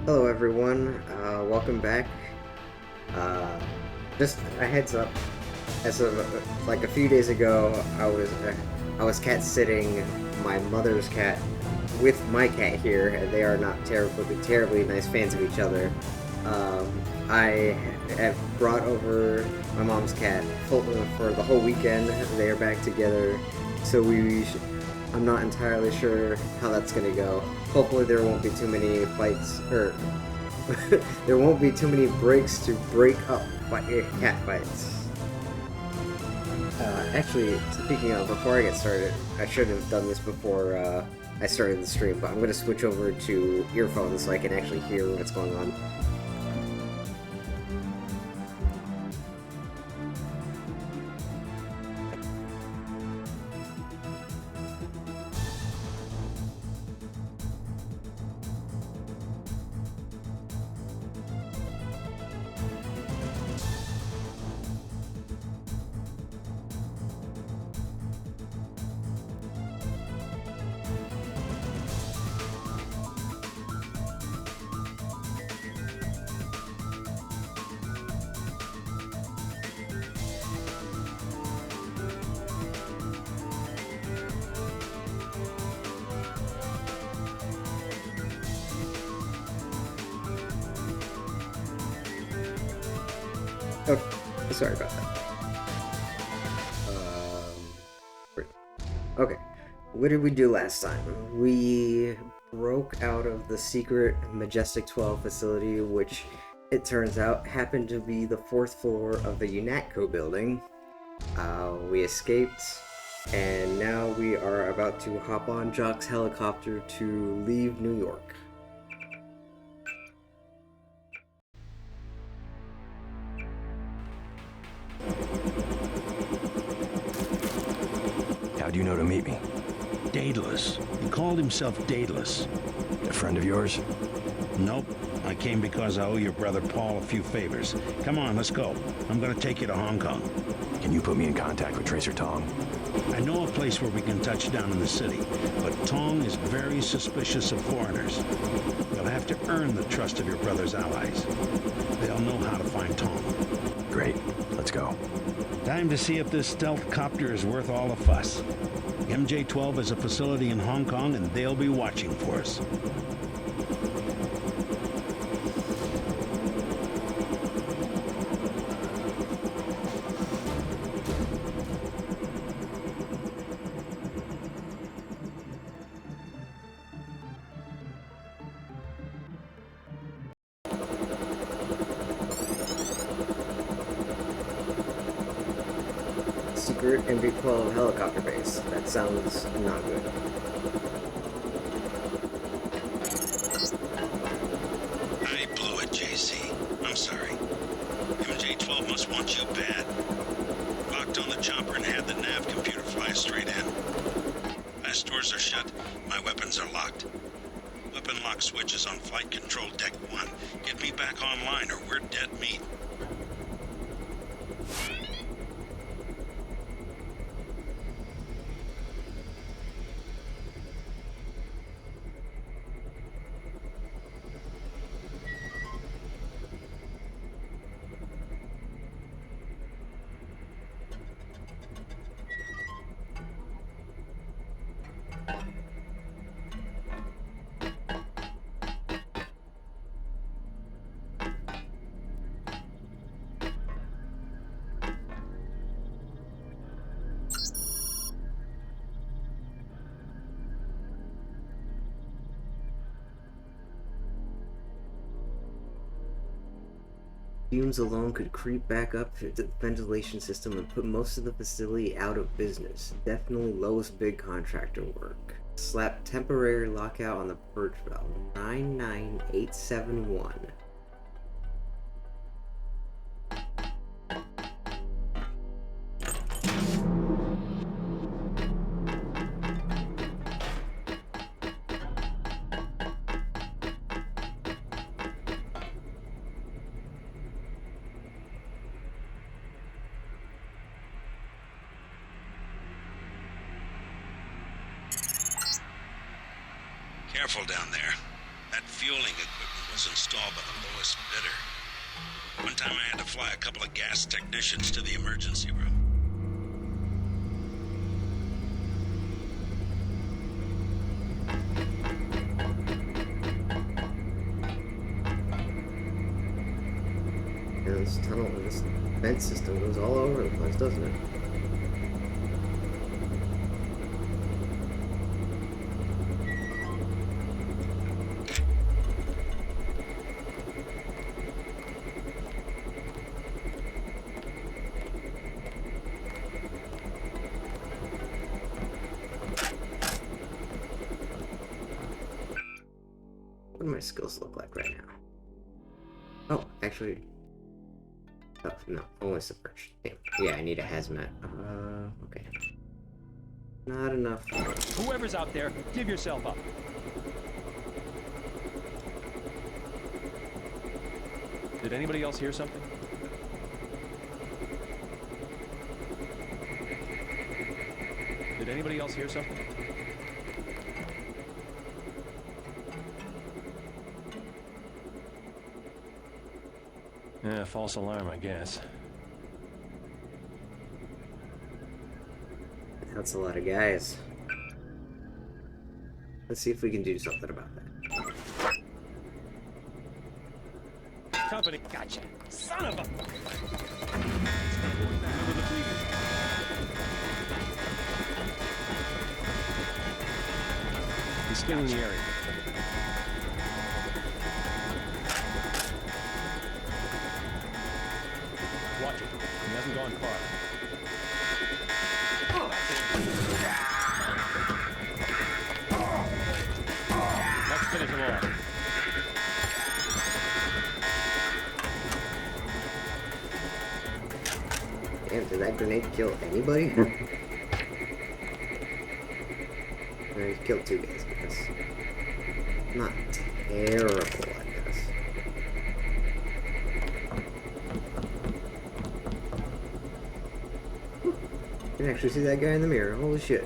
Hello, everyone. Welcome back. Uh, just a heads up. As of like a few days ago, I was cat sitting my mother's cat with my cat here, and they are not terribly nice fans of each other. I have brought over my mom's cat for the whole weekend. They are back together, so I'm not entirely sure how that's gonna go. Hopefully, there won't be too many fights, or there won't be too many breaks to break up cat fights. Actually, speaking of, before I get started, I should have done this before I started the stream, but I'm going to switch over to earphones so I can actually hear what's going on. Oh, sorry about that. Okay, what did we do last time? We broke out of the secret Majestic 12 facility, which it turns out happened to be the fourth floor of the UNATCO building. We escaped, and now we are about to hop on Jock's helicopter to leave New York. How'd you know to meet me? Daedalus. He called himself Daedalus. A friend of yours? Nope. I came because I owe your brother Paul a few favors. Come on, let's go. I'm gonna take you to Hong Kong. Can you put me in contact with Tracer Tong? I know a place where we can touch down in the city, but Tong is very suspicious of foreigners. You'll have to earn the trust of your brother's allies. They'll know how to find Tong. Great. Let's go. Time to see if this stealth copter is worth all the fuss. MJ-12 is a facility in Hong Kong, and they'll be watching for us. Secret MB-12 helicopter base. That sounds not good. I blew it, JC. I'm sorry. MJ-12 must want you bad. Locked on the chopper and had the nav computer fly straight in. Fast doors are shut. My weapons are locked. Weapon lock switch is on flight control deck 1. Get me back online or we're dead meat. Fumes alone could creep back up to the ventilation system and put most of the facility out of business. Definitely lowest big contractor work. Slap temporary lockout on the purge valve. 99871. Careful down there. That fueling equipment was installed by the lowest bidder. One time I had to fly a couple of gas technicians to the emergency room. And this tunnel, this vent system goes all over the place, doesn't it? What do my skills look like right now? Oh, actually... Oh, no, only submerged. Damn. Yeah, I need a hazmat. Okay. Not enough. Whoever's out there, give yourself up. Did anybody else hear something? Did anybody else hear something? Yeah, false alarm, I guess. That's a lot of guys. Let's see if we can do something about that. Company, gotcha. Son of a... He's still in the area. Watch it. He hasn't gone far. Let's finish him off. Damn, did that grenade kill anybody? He killed two guys, I guess. Not terrible, I guess. You can actually see that guy in the mirror. Holy shit.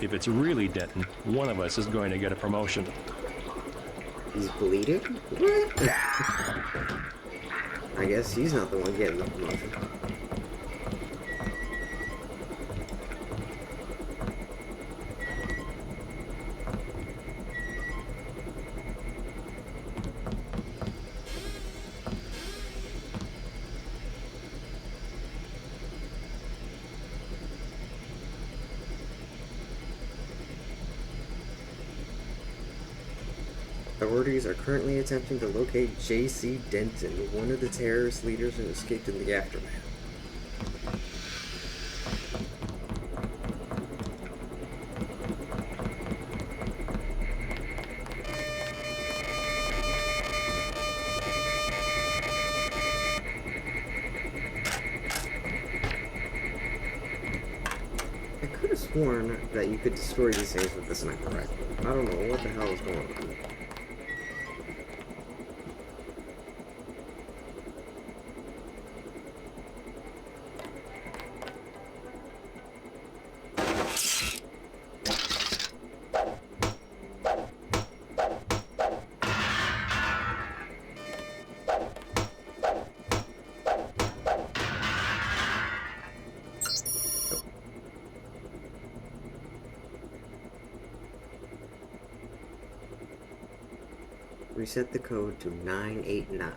If it's really Denton, one of us is going to get a promotion. He's bleeding? What? I guess he's not the one getting the promotion. Authorities are currently attempting to locate J.C. Denton, one of the terrorist leaders who escaped in the aftermath. I could have sworn that you could destroy these things with the sniper rifle. I don't know what the hell is going on. Reset the code to 989.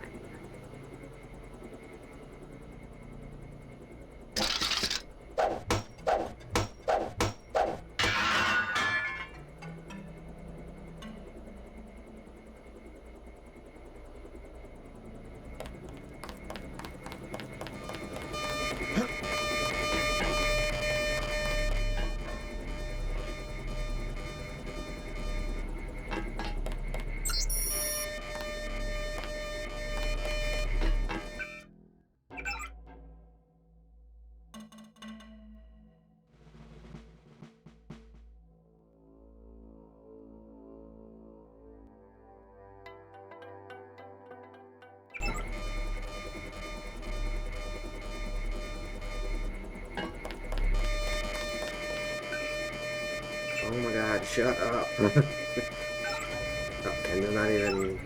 Oh my god, shut up. Oh, and they're not even...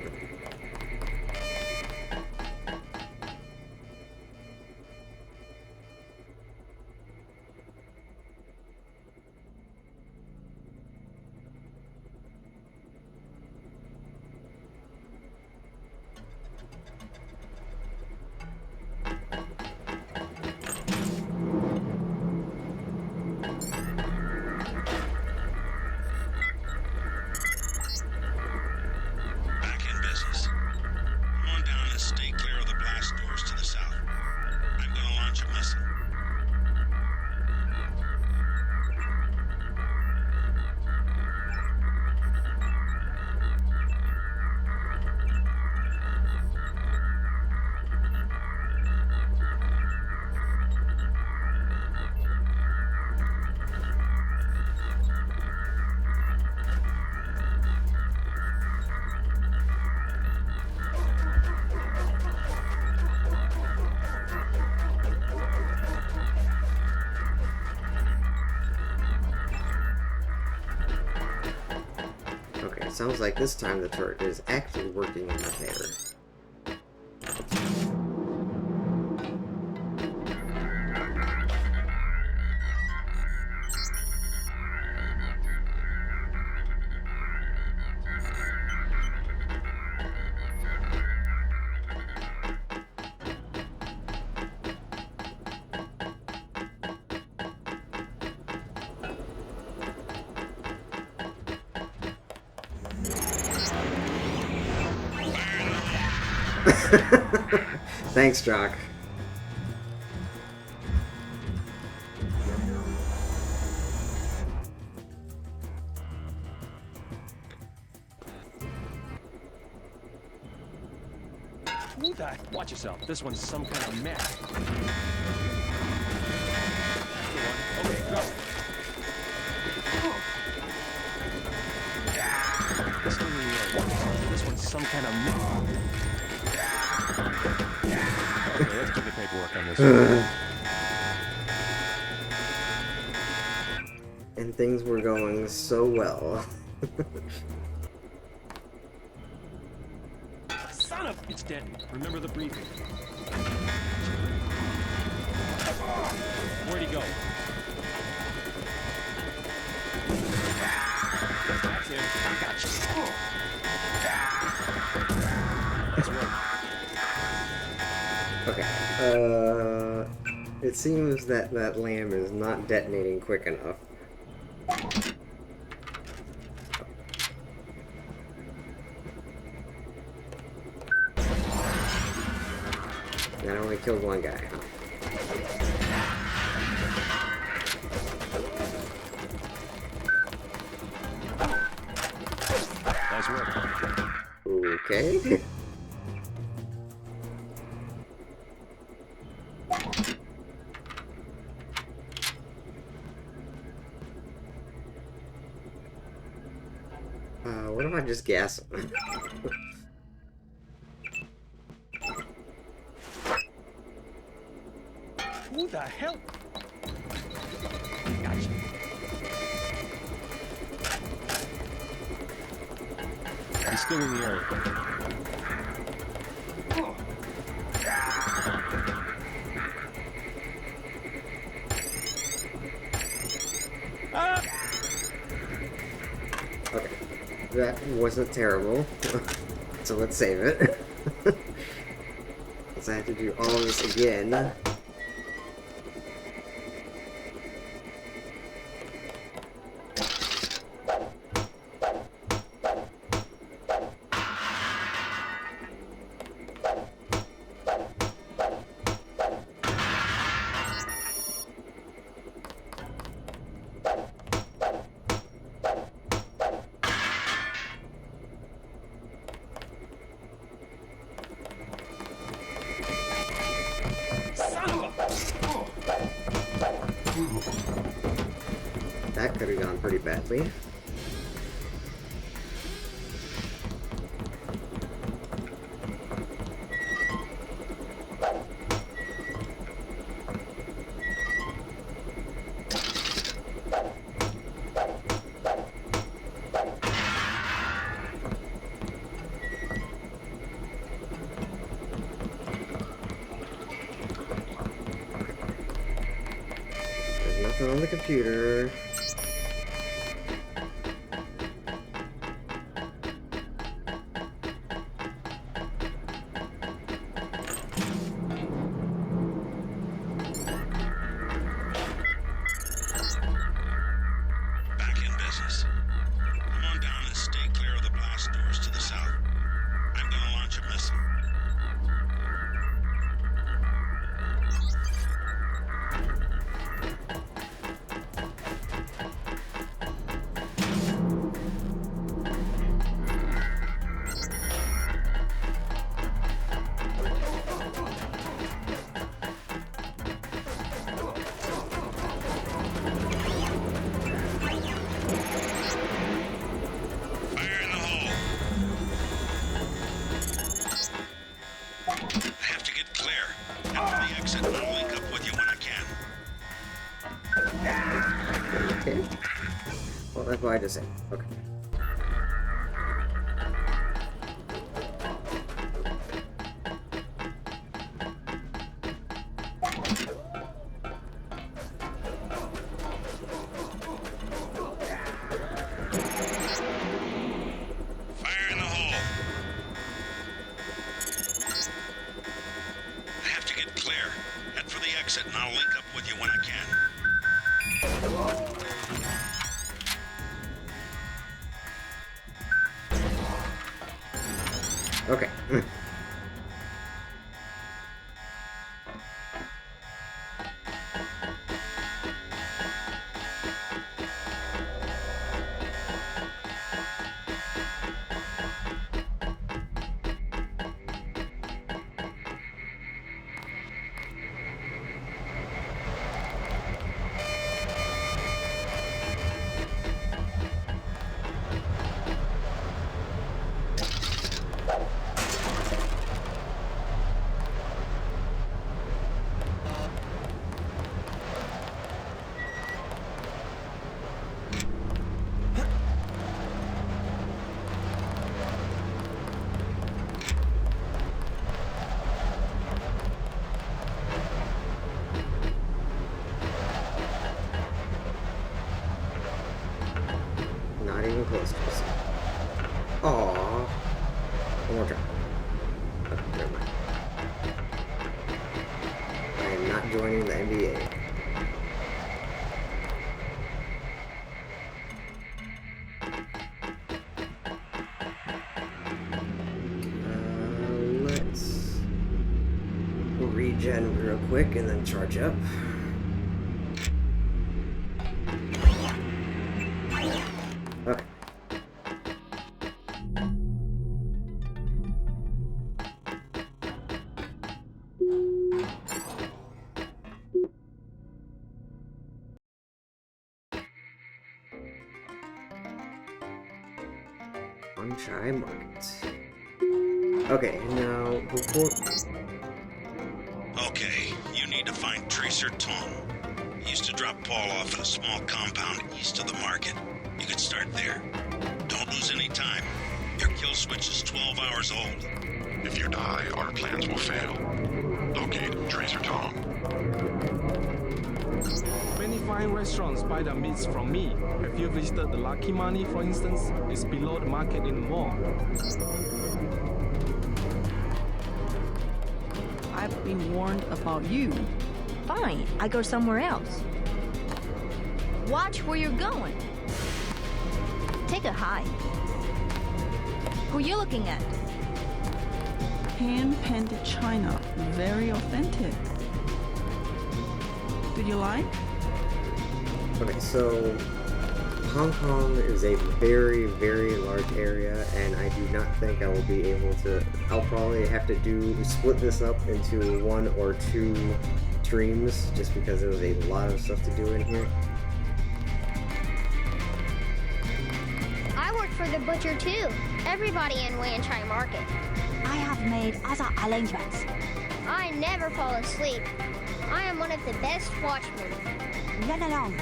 Back in business. Come on down and stay clear of the blast doors to the south. I'm gonna launch a missile. Okay, sounds like this time the turret is actually working in my favor. Thanks, Jock. Who the? Watch yourself. This one's some kind of mess. Okay, go. This one's some kind of mess. Okay, let's get the paperwork on this one. And things were going so well. Son of... It's dead. Remember the briefing. Where'd he go? That's him. I got you. That's right. Okay, it seems that that lamb is not detonating quick enough. That only killed one guy, huh? Nice work. Okay. What if I just gas him? Who the hell? Gotcha. He's still in the area. Ah! Okay, that wasn't terrible. So let's save it. Because I have to do all of this again. That could have gone pretty badly. Nothing on the computer. Back in business. Come on down and stay clear of the blast doors to the south. I'm gonna launch a missile. Fire in the hole. I have to get clear. Head for the exit and I'll link up with you when I can. Okay. Well, that's what I just said. Okay. Fire in the hole. I have to get clear. Head for the exit and I'll link up with you when I can. Okay. Not even close to us. Aww. One more try. Oh, never mind. I am not joining the NBA. Let's regen real quick and then charge up. Okay. Chai Market. Okay, now before. Okay, you need to find Tracer Tom. He used to drop Paul off at a small compound east of the market. You could start there. Don't lose any time. Your kill switch is 12 hours old. If you die, our plans will fail. Locate Tracer Tom. Many fine restaurants buy their meats from me. Have you visited the Lucky Money, for instance? It's below the market in the mall. I've been warned about you. Fine, I go somewhere else. Watch where you're going. Take a hike. Who you looking at? Hand-painted china, very authentic. Do you like? Okay, so Hong Kong is a very, very large area, and I do not think I will be able to. I'll probably have to split this up into 1 or 2 streams, just because there was a lot of stuff to do in here. I work for the butcher too. Everybody in Wan Chai Market. I have made other arrangements. I never fall asleep. I am one of the best watchmen. Run along.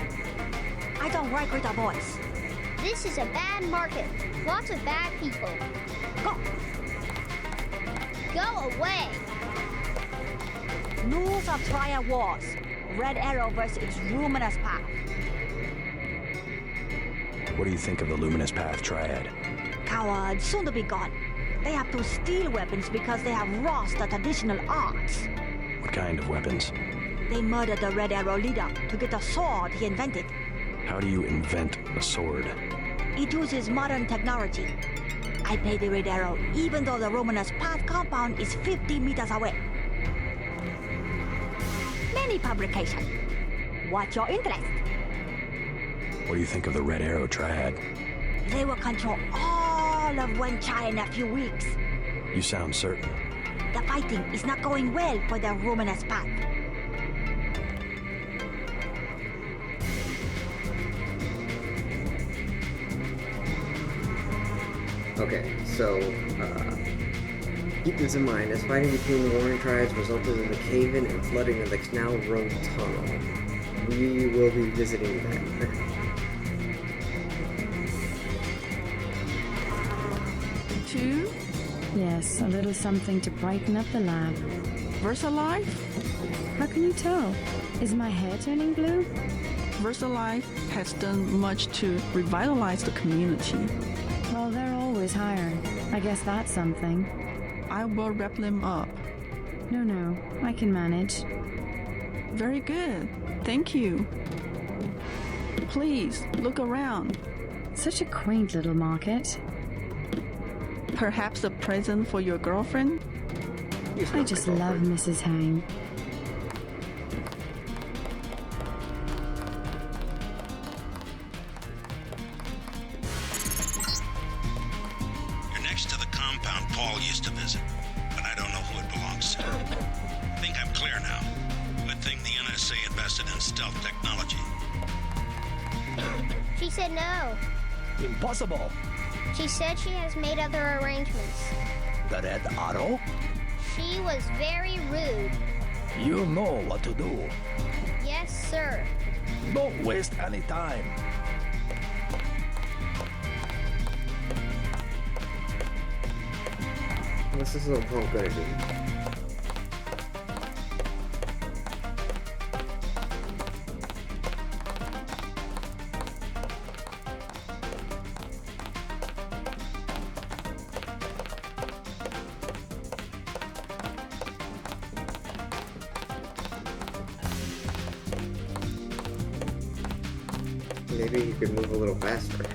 I don't work with the boys. This is a bad market. Lots of bad people. Go. Go away. Rules of trial wars. Red Arrow versus Luminous Path. What do you think of the Luminous Path Triad? Cowards, soon to be gone. They have to steal weapons because they have lost the traditional arts. What kind of weapons? They murdered the Red Arrow leader to get the sword he invented. How do you invent a sword? It uses modern technology. I paid the Red Arrow even though the Luminous Path compound is 50 meters away. Many publications. What's your interest? What do you think of the Red Arrow Triad? They will control all of Wenchai in a few weeks. You sound certain. The fighting is not going well for the Luminous Path. Okay, so, keep this in mind. As fighting between the warring tribes resulted in the cave-in and flooding of the Canal Road Tunnel, we will be visiting that. Two, Yes, a little something to brighten up the lab. VersaLife? How can you tell? Is my hair turning blue? VersaLife has done much to revitalize the community. Well, they're always hiring. I guess that's something. I will wrap them up. No, I can manage. Very good. Thank you. Please, look around. Such a quaint little market. Perhaps a present for your girlfriend? I just love Mrs. Hang. You're next to the compound Paul used to visit, but I don't know who it belongs to. I think I'm clear now. Good thing the NSA invested in stealth technology. She said no. Impossible. She said she has made other arrangements. The Red Arrow? She was very rude. You know what to do. Yes, sir. Don't waste any time. What's this little punk gonna do? Maybe you could move a little faster.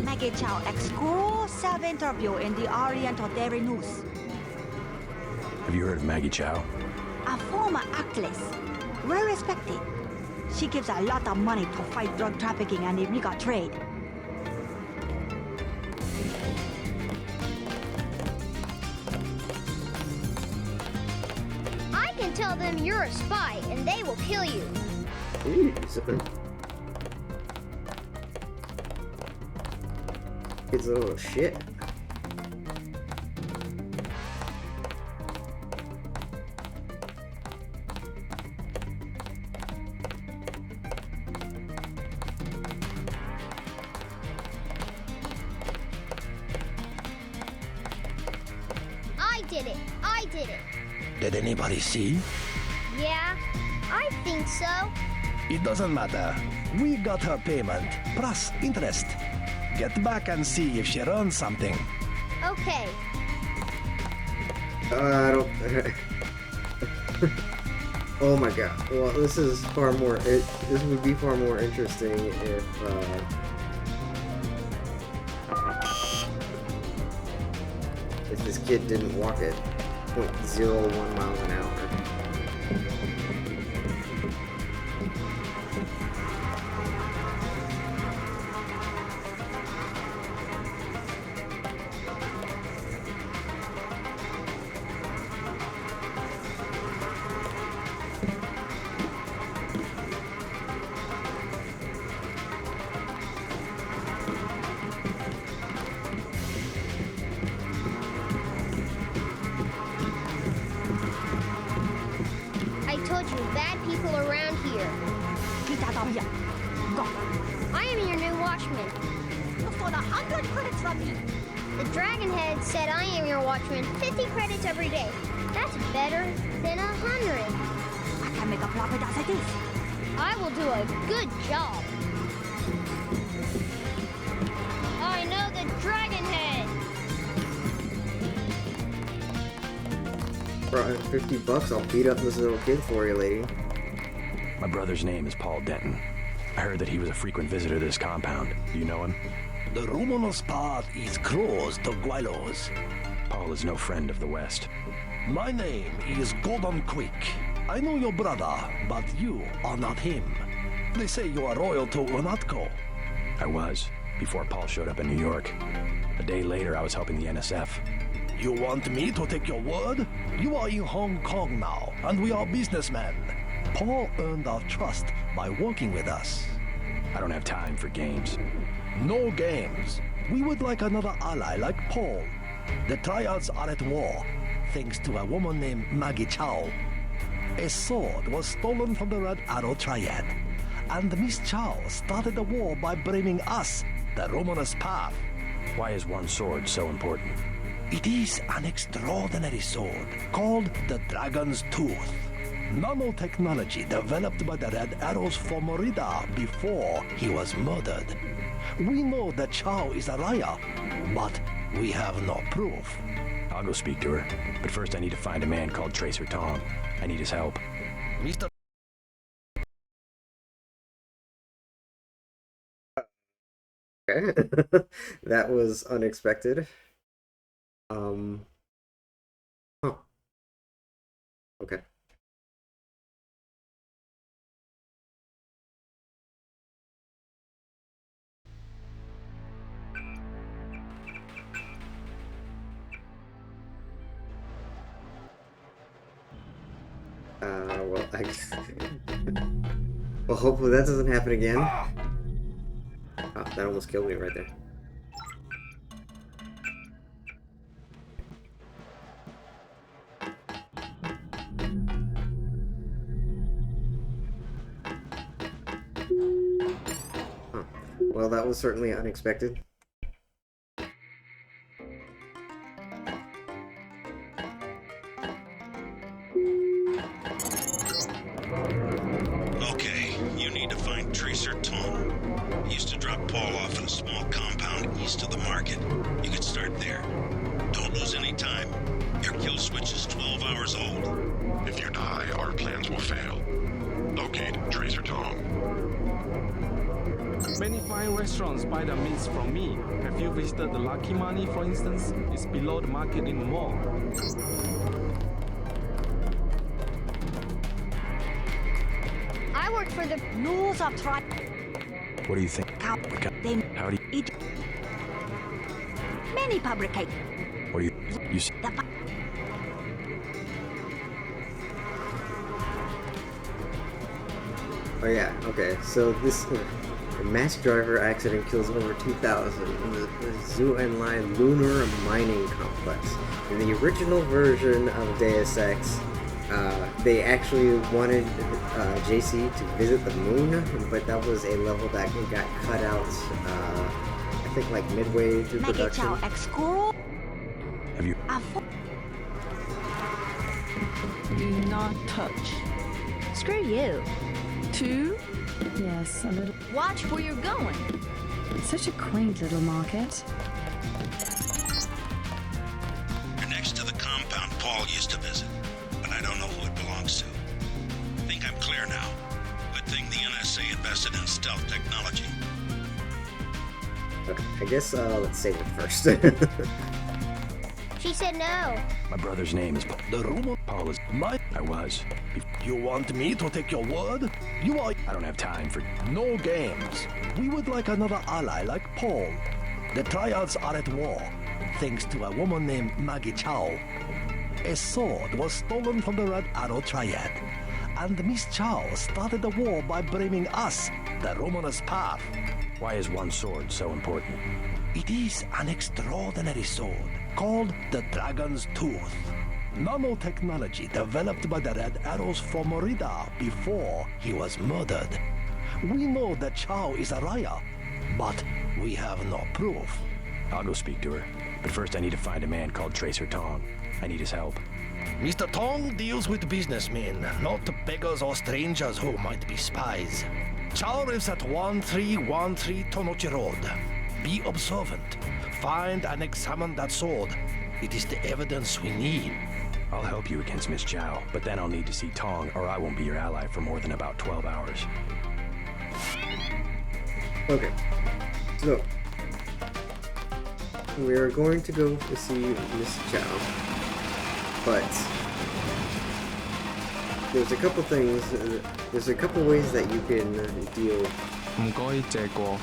Maggie Chow exclusive interview in the Oriental Daily News. Have you heard of Maggie Chow? A former actress, well respected. She gives a lot of money to fight drug trafficking and illegal trade. I can tell them you're a spy and they will kill you. Jeez. It's a little shit. I did it. Did anybody see? Yeah, I think so. It doesn't matter. We got her payment, plus interest. Get back and see if she runs something. Okay. I don't... Oh my god. Well, this is far more... This would be far more interesting if this kid didn't walk at 0.01 miles an hour. Hurry up. Go. I am your new watchman. You stole 100 credits from me. The Dragon Head said I am your watchman 50 credits every day. That's better than 100. I can make a profit as it is. I will do a good job. I know the Dragon Head. For $50, I'll beat up this little kid for you, lady. My brother's name is Paul Denton. I heard that he was a frequent visitor to this compound. Do you know him? The Romanos path is closed to Guilos. Paul is no friend of the West. My name is Gordon Quick. I know your brother, but you are not him. They say you are loyal to Unatco. I was, before Paul showed up in New York. A day later, I was helping the NSF. You want me to take your word? You are in Hong Kong now, and we are businessmen. Paul earned our trust by working with us. I don't have time for games. No games. We would like another ally like Paul. The Triads are at war, thanks to a woman named Maggie Chow. A sword was stolen from the Red Arrow Triad, and Miss Chow started the war by blaming us, the Romanus Path. Why is one sword so important? It is an extraordinary sword called the Dragon's Tooth. Nanotechnology developed by the Red Arrows for Merida before he was murdered. We know that Chow is a liar, but we have no proof. I'll go speak to her, but first I need to find a man called Tracer Tong. I need his help. Mr. Okay. That was unexpected. Huh. Okay. Well, well, hopefully that doesn't happen again. Oh, that almost killed me right there. Huh. Well, that was certainly unexpected. Okay, you need to find Tracer Tong. He used to drop Paul off in a small compound east of the market. You could start there. Don't lose any time. Your kill switch is 12 hours old. If you die, our plans will fail. Locate Tracer Tong. Many fine restaurants buy their meats from me. Have you visited the Lucky Money, for instance? It's below the market in the mall. I work for the Rules of tribe. What do you think? How How do you... eat many fabricate. What do you... You... The Oh yeah, okay, so this mass driver accident kills over 2,000 in the Zhu Enlai Lunar Mining Complex. In the original version of Deus Ex, they actually wanted JC to visit the moon, but that was a level that got cut out, I think like midway through production. Have you... Do not touch. Screw you. 2. Yes, a little. Watch where you're going. Such a quaint little market. You're next to the compound Paul used to visit, but I don't know who it belongs to. I think I'm clear now. Good thing the NSA invested in stealth technology. Okay, I guess let's save it first. She said no. My brother's name is Paul. The rumor. Paul is... My. I was. You want me to take your word? You are... I don't have time for... No games. We would like another ally like Paul. The Triads are at war, thanks to a woman named Maggie Chow. A sword was stolen from the Red Arrow Triad, and Miss Chow started the war by blaming us, the Romanus Path. Why is one sword so important? It is an extraordinary sword called the Dragon's Tooth. Nanotechnology developed by the Red Arrows for Merida before he was murdered. We know that Chow is a liar, but we have no proof. I'll go speak to her. But first I need to find a man called Tracer Tong. I need his help. Mr. Tong deals with businessmen, not beggars or strangers who might be spies. Chow lives at 1313 Tonochi Road. Be observant. Find and examine that sword. It is the evidence we need. I'll help you against Miss Chow, but then I'll need to see Tong, or I won't be your ally for more than about 12 hours. Okay, so we're going to go to see Miss Chow, but there's a couple things, there's a couple ways that you can deal. 唔該借過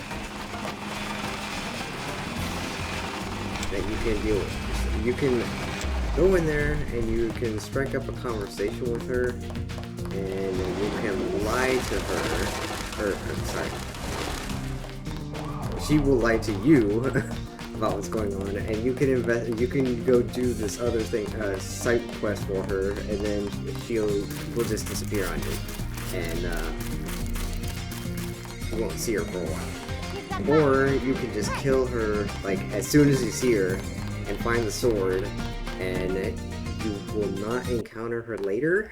that you can deal with. You can go in there and you can strike up a conversation with her, and you can lie to her, or I'm sorry, she will lie to you about what's going on, and you can you can go do this other thing, side quest for her, and then will just disappear on you, and you won't see her for a while. Or you can just kill her like as soon as you see her and find the sword, and you will not encounter her later.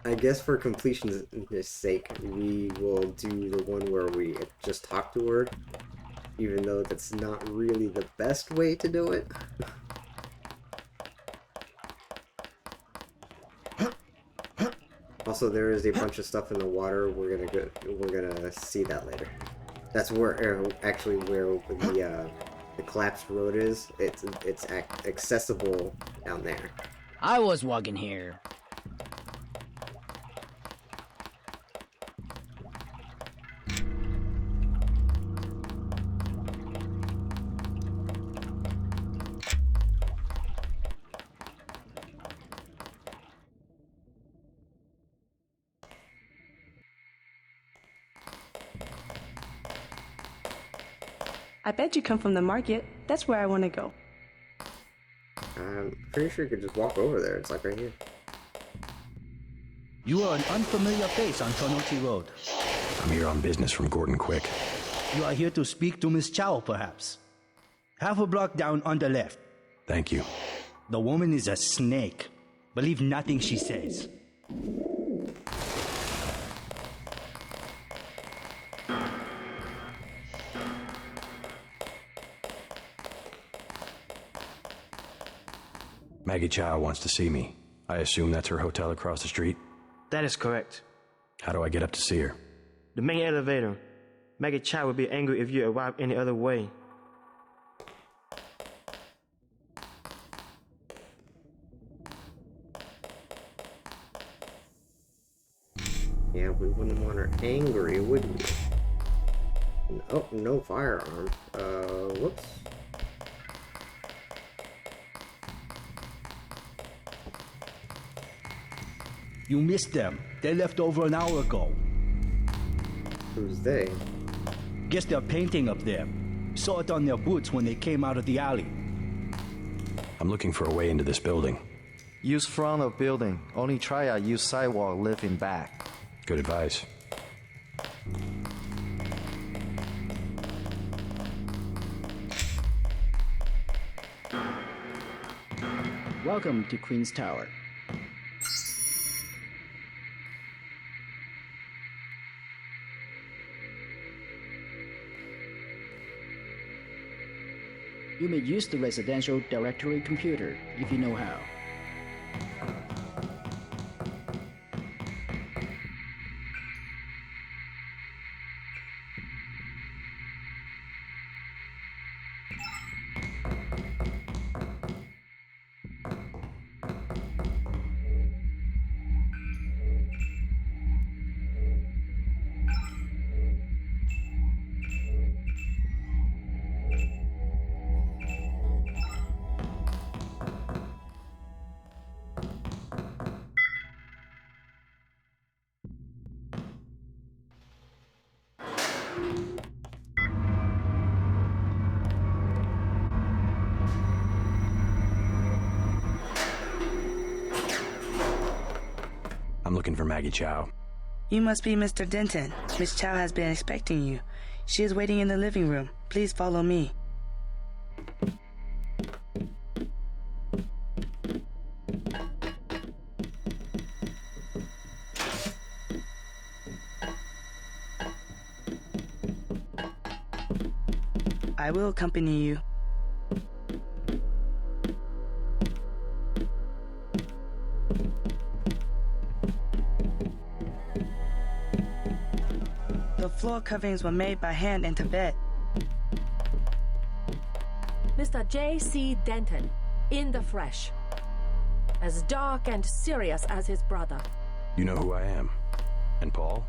I guess for completion's sake, we will do the one where we just talk to her, even though that's not really the best way to do it. Also, there is a bunch of stuff in the water. We're gonna see that later. That's where actually where the collapsed road is. It's accessible down there. I was walking here. I bet you come from the market. That's where I want to go. I'm pretty sure you could just walk over there. It's like right here. You are an unfamiliar face on Tonochi Road. I'm here on business from Gordon Quick. You are here to speak to Miss Chow, perhaps. Half a block down on the left. Thank you. The woman is a snake. Believe nothing she says. Maggie Chow wants to see me. I assume that's her hotel across the street? That is correct. How do I get up to see her? The main elevator. Maggie Chow will be angry if you arrive any other way. Yeah, we wouldn't want her angry, would we? Oh, no firearm. Whoops. You missed them. They left over an hour ago. Who's they? Guess they're painting up there. Saw it on their boots when they came out of the alley. I'm looking for a way into this building. Use front of building. Only triad use sidewalk live in back. Good advice. Welcome to Queen's Tower. You may use the residential directory computer if you know how. I'm looking for Maggie Chow. You must be Mr. Denton. Miss Chow has been expecting you. She is waiting in the living room. Please follow me. I will accompany you. The floor coverings were made by hand in Tibet. Mr. J.C. Denton, in the flesh. As dark and serious as his brother. You know who I am. And Paul,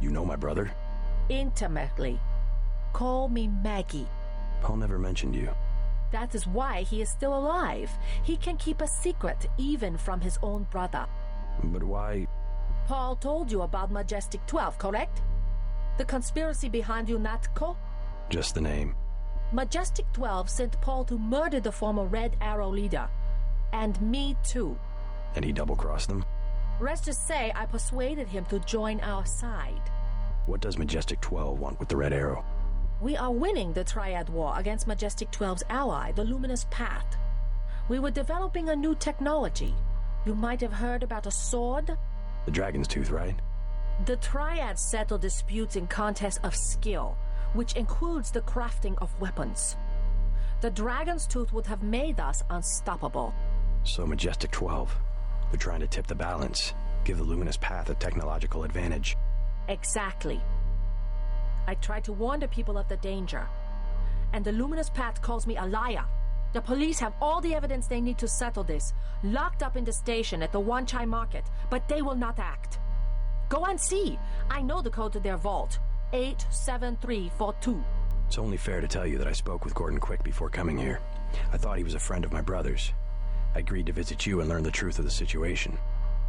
you know my brother? Intimately. Call me Maggie. Paul never mentioned you. That is why he is still alive. He can keep a secret even from his own brother. But why? Paul told you about Majestic 12, correct? The conspiracy behind UNATCO? Just the name. Majestic 12 sent Paul to murder the former Red Arrow leader. And me too. And he double-crossed them? Let's just say I persuaded him to join our side. What does Majestic 12 want with the Red Arrow? We are winning the Triad War against Majestic 12's ally, the Luminous Path. We were developing a new technology. You might have heard about a sword? The Dragon's Tooth, right? The Triad settle disputes in contests of skill, which includes the crafting of weapons. The Dragon's Tooth would have made us unstoppable. So Majestic 12, they're trying to tip the balance, give the Luminous Path a technological advantage. Exactly. I tried to warn the people of the danger. And the Luminous Path calls me a liar. The police have all the evidence they need to settle this, locked up in the station at the Wanchai Market, but they will not act. Go and see. I know the code to their vault. 87342. It's only fair to tell you that I spoke with Gordon Quick before coming here. I thought he was a friend of my brother's. I agreed to visit you and learn the truth of the situation.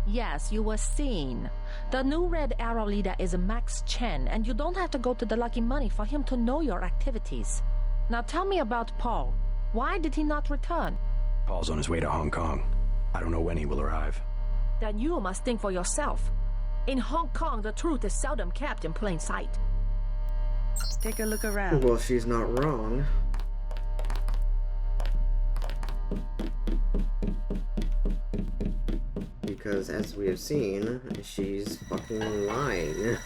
Yes, you were seen. The new Red Arrow leader is Max Chen, and you don't have to go to the Lucky Money for him to know your activities. Now tell me about Paul. Why did he not return? Paul's on his way to Hong Kong. I don't know when he will arrive. Then you must think for yourself. In Hong Kong, the truth is seldom kept in plain sight. Take a look around. Well, she's not wrong. Because as we have seen, she's fucking lying.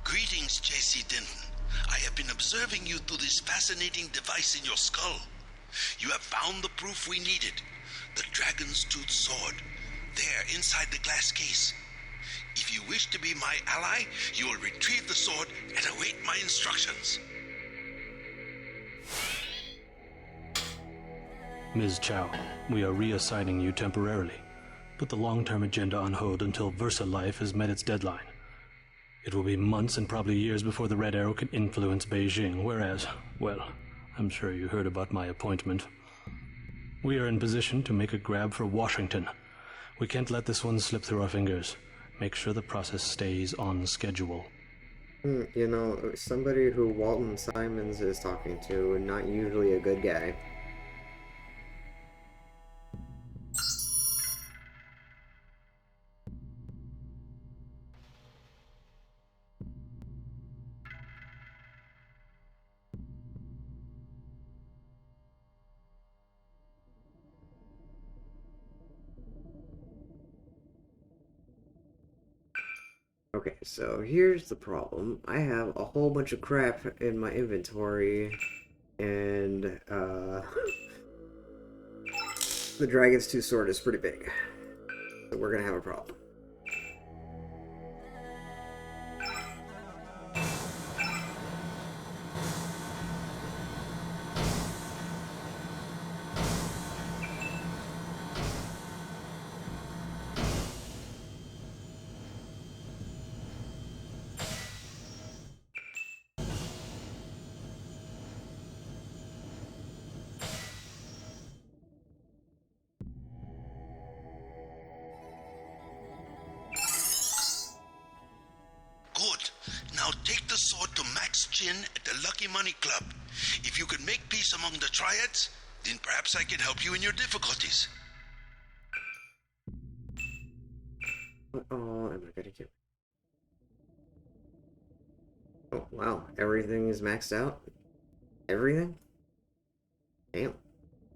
Greetings, J.C. Denton. I have been observing you through this fascinating device in your skull. You have found the proof we needed. The Dragon's Tooth sword. There, inside the glass case. If you wish to be my ally, you will retrieve the sword and await my instructions. Ms. Chow, we are reassigning you temporarily. Put the long-term agenda on hold until Versa Life has met its deadline. It will be months and probably years before the Red Arrow can influence Beijing, whereas, well, I'm sure you heard about my appointment. We are in position to make a grab for Washington. We can't let this one slip through our fingers. Make sure the process stays on schedule. You know, somebody who Walton Simons is talking to, not usually a good guy. Okay, so here's the problem. I have a whole bunch of crap in my inventory, and the Dragon's Tooth sword is pretty big. So we're gonna have a problem. cash in at the Lucky Money Club. If you can make peace among the triads, then perhaps I can help you in your difficulties. Oh, am I gonna get... Oh, wow. Everything is maxed out? Everything? Damn.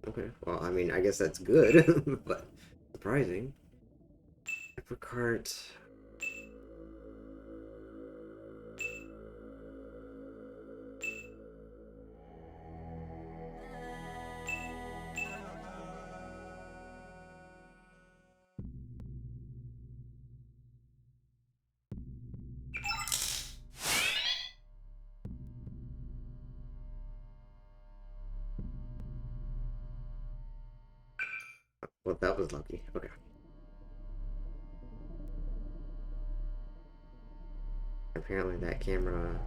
Okay. Well, I mean, I guess that's good, but surprising. Apricot. Well, that was lucky. Okay. Apparently that camera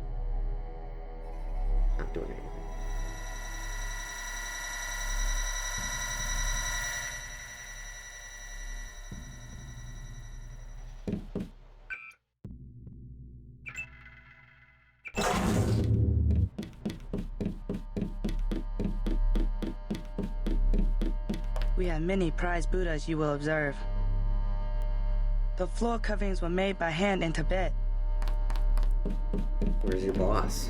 not doing anything. We have many prized Buddhas, you will observe. The floor coverings were made by hand in Tibet. Where's your boss?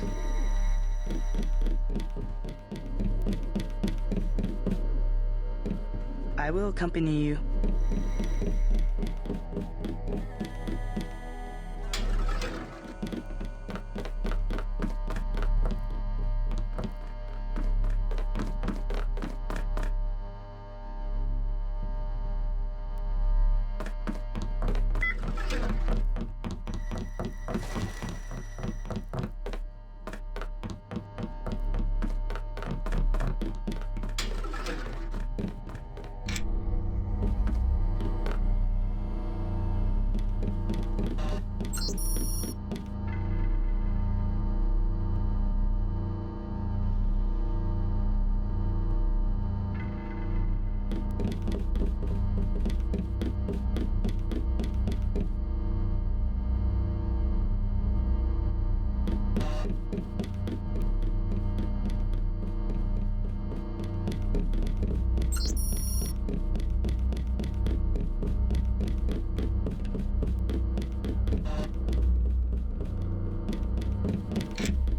I will accompany you.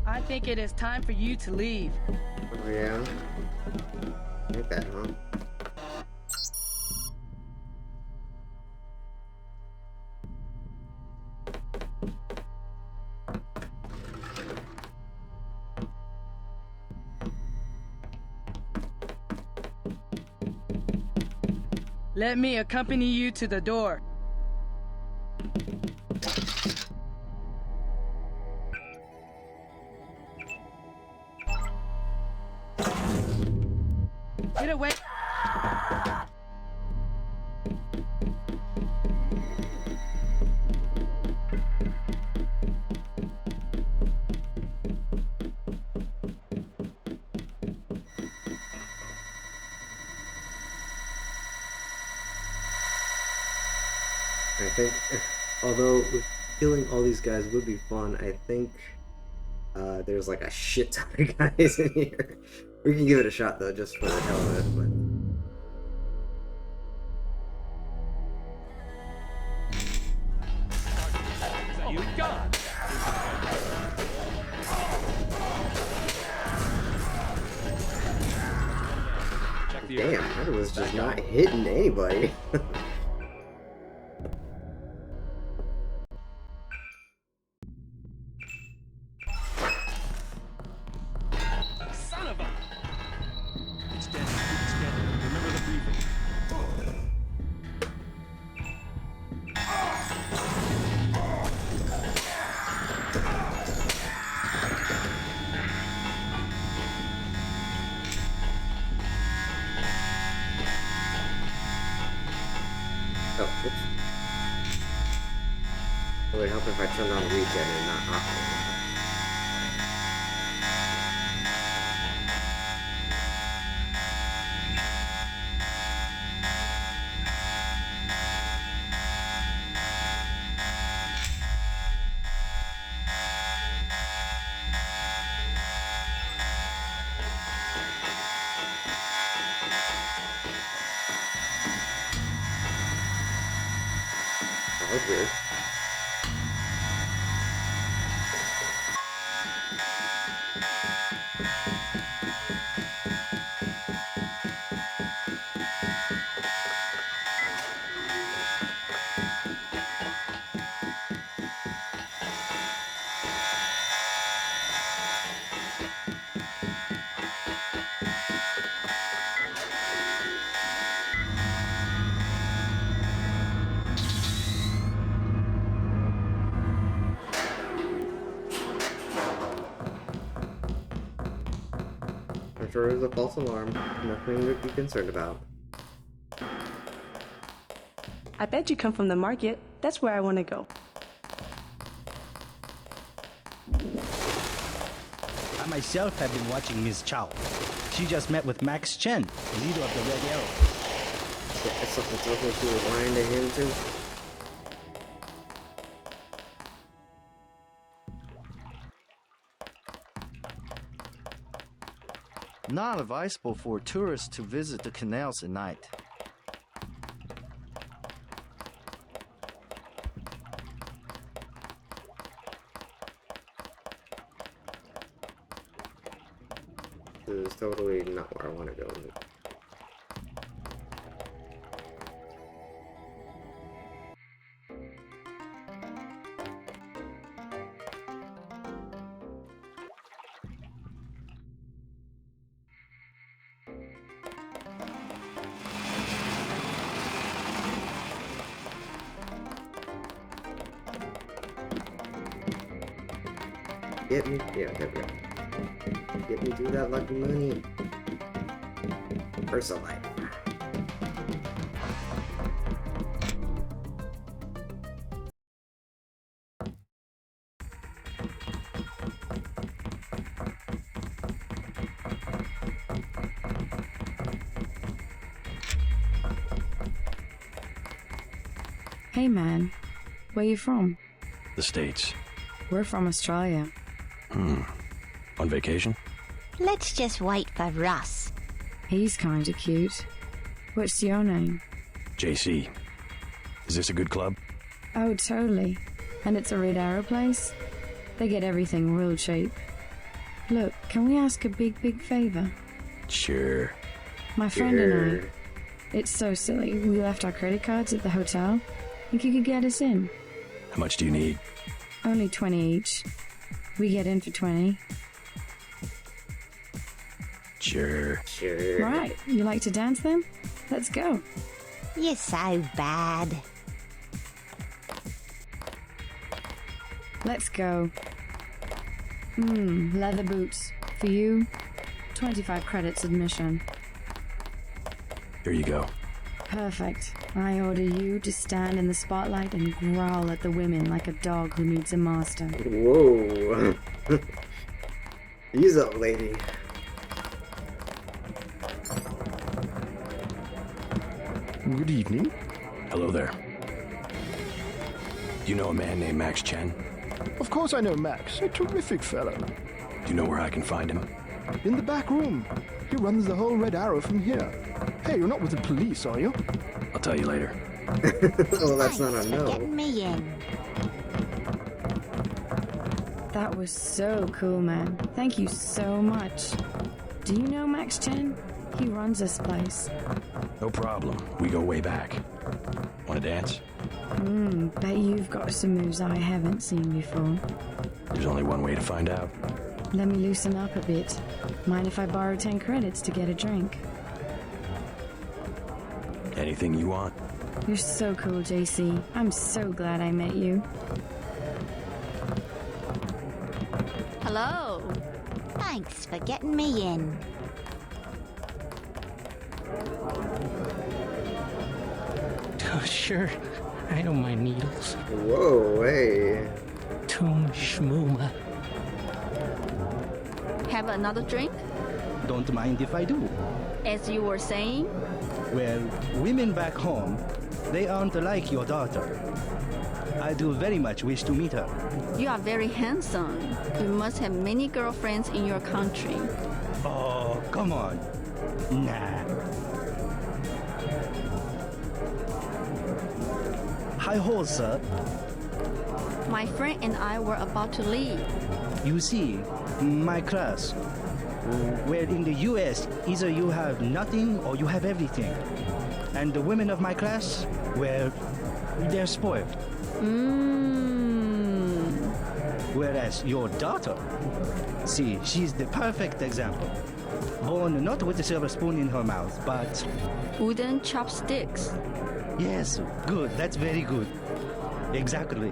I think it is time for you to leave. Oh, yeah? Like that, huh? Let me accompany you to the door. Get away! I think, although killing all these guys would be fun, I think there's like a shit ton of guys in here. We can give it a shot though, just for the hell of it. But You got. damn, I was just not hitting anybody. Son of a. It's dead. It's dead. Remember the briefing. Oh, oops. It would help if I turned on regen and not off. That was weird. I'm sure it was a false alarm. Nothing to be concerned about. I bet you come from the market. That's where I want to go. I myself have been watching Miss Chow. She just met with Max Chen, leader of the Red Arrow. Yeah, something's open she was lying to him too. Not advisable for tourists to visit the canals at night. This is totally not where I want to go. Get me, yeah, there we go. Get me through that lucky money. First of life. Hey man, where you from? The States. We're from Australia. On vacation? Let's just wait for Russ. He's kinda cute. What's your name? JC. Is this a good club? Oh, totally. And it's a Red Arrow place? They get everything real cheap. Look, can we ask a big favor? Sure. My friend and I. It's so silly. We left our credit cards at the hotel. Think you could get us in? How much do you need? Only 20 each. We get in for 20. Sure. Sure. Right. You like to dance then? Let's go. You're so bad. Let's go. Leather boots. For you, 25 credits admission. Here you go. Perfect. I order you to stand in the spotlight and growl at the women like a dog who needs a master. Whoa. Ease up, lady. Good evening. Hello there. Do you know a man named Max Chen? Of course I know Max, a terrific fellow. Do you know where I can find him? In the back room. He runs the whole Red Arrow from here. Hey, you're not with the police, are you? I'll tell you later. Well, that's not a no. Getting me in. That was so cool, man. Thank you so much. Do you know Max Chen? He runs this place. No problem. We go way back. Want to dance? Bet you've got some moves I haven't seen before. There's only one way to find out. Let me loosen up a bit. Mind if I borrow 10 credits to get a drink? Anything you want. You're so cool, JC. I'm so glad I met you. Hello. Thanks for getting me in. Sure. I don't mind needles. Whoa, hey. Tum schmooma. Have another drink? Don't mind if I do. As you were saying? Well, women back home, they aren't like your daughter. I do very much wish to meet her. You are very handsome. You must have many girlfriends in your country. Oh, come on. Nah. Hi ho, sir. My friend and I were about to leave. You see, my class. Well, in the US, either you have nothing or you have everything. And the women of my class, well, they're spoiled. Whereas your daughter, see, she's the perfect example. Born not with a silver spoon in her mouth, but... Wooden chopsticks. Yes, good, that's very good. Exactly.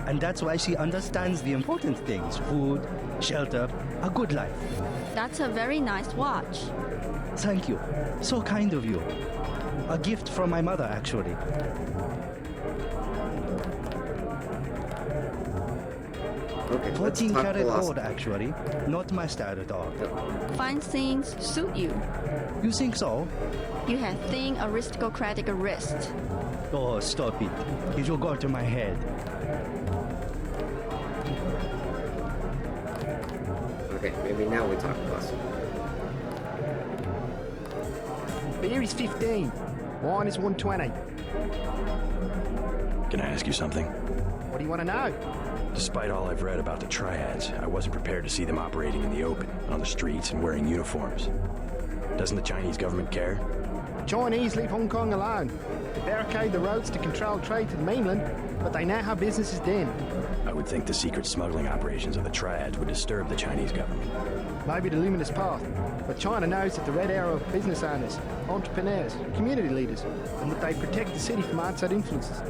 And that's why she understands the important things. Food, shelter, a good life. That's a very nice watch. Thank you. So kind of you. A gift from my mother, actually. Okay, 14 karat gold, actually. Not my style at all. Fine things suit you. You think so? You have thin aristocratic wrist. Oh, stop it. It will go to my head. Okay, maybe now we talk plus. Beer is 15. Wine is 120. Can I ask you something? What do you want to know? Despite all I've read about the triads, I wasn't prepared to see them operating in the open, on the streets, and wearing uniforms. Doesn't the Chinese government care? The Chinese leave Hong Kong alone. They barricade the roads to control trade to the mainland, but they know how business is done. I would think the secret smuggling operations of the triads would disturb the Chinese government. Maybe the luminous path, but China knows that the Red Arrow are business owners, entrepreneurs, community leaders, and that they protect the city from outside influences.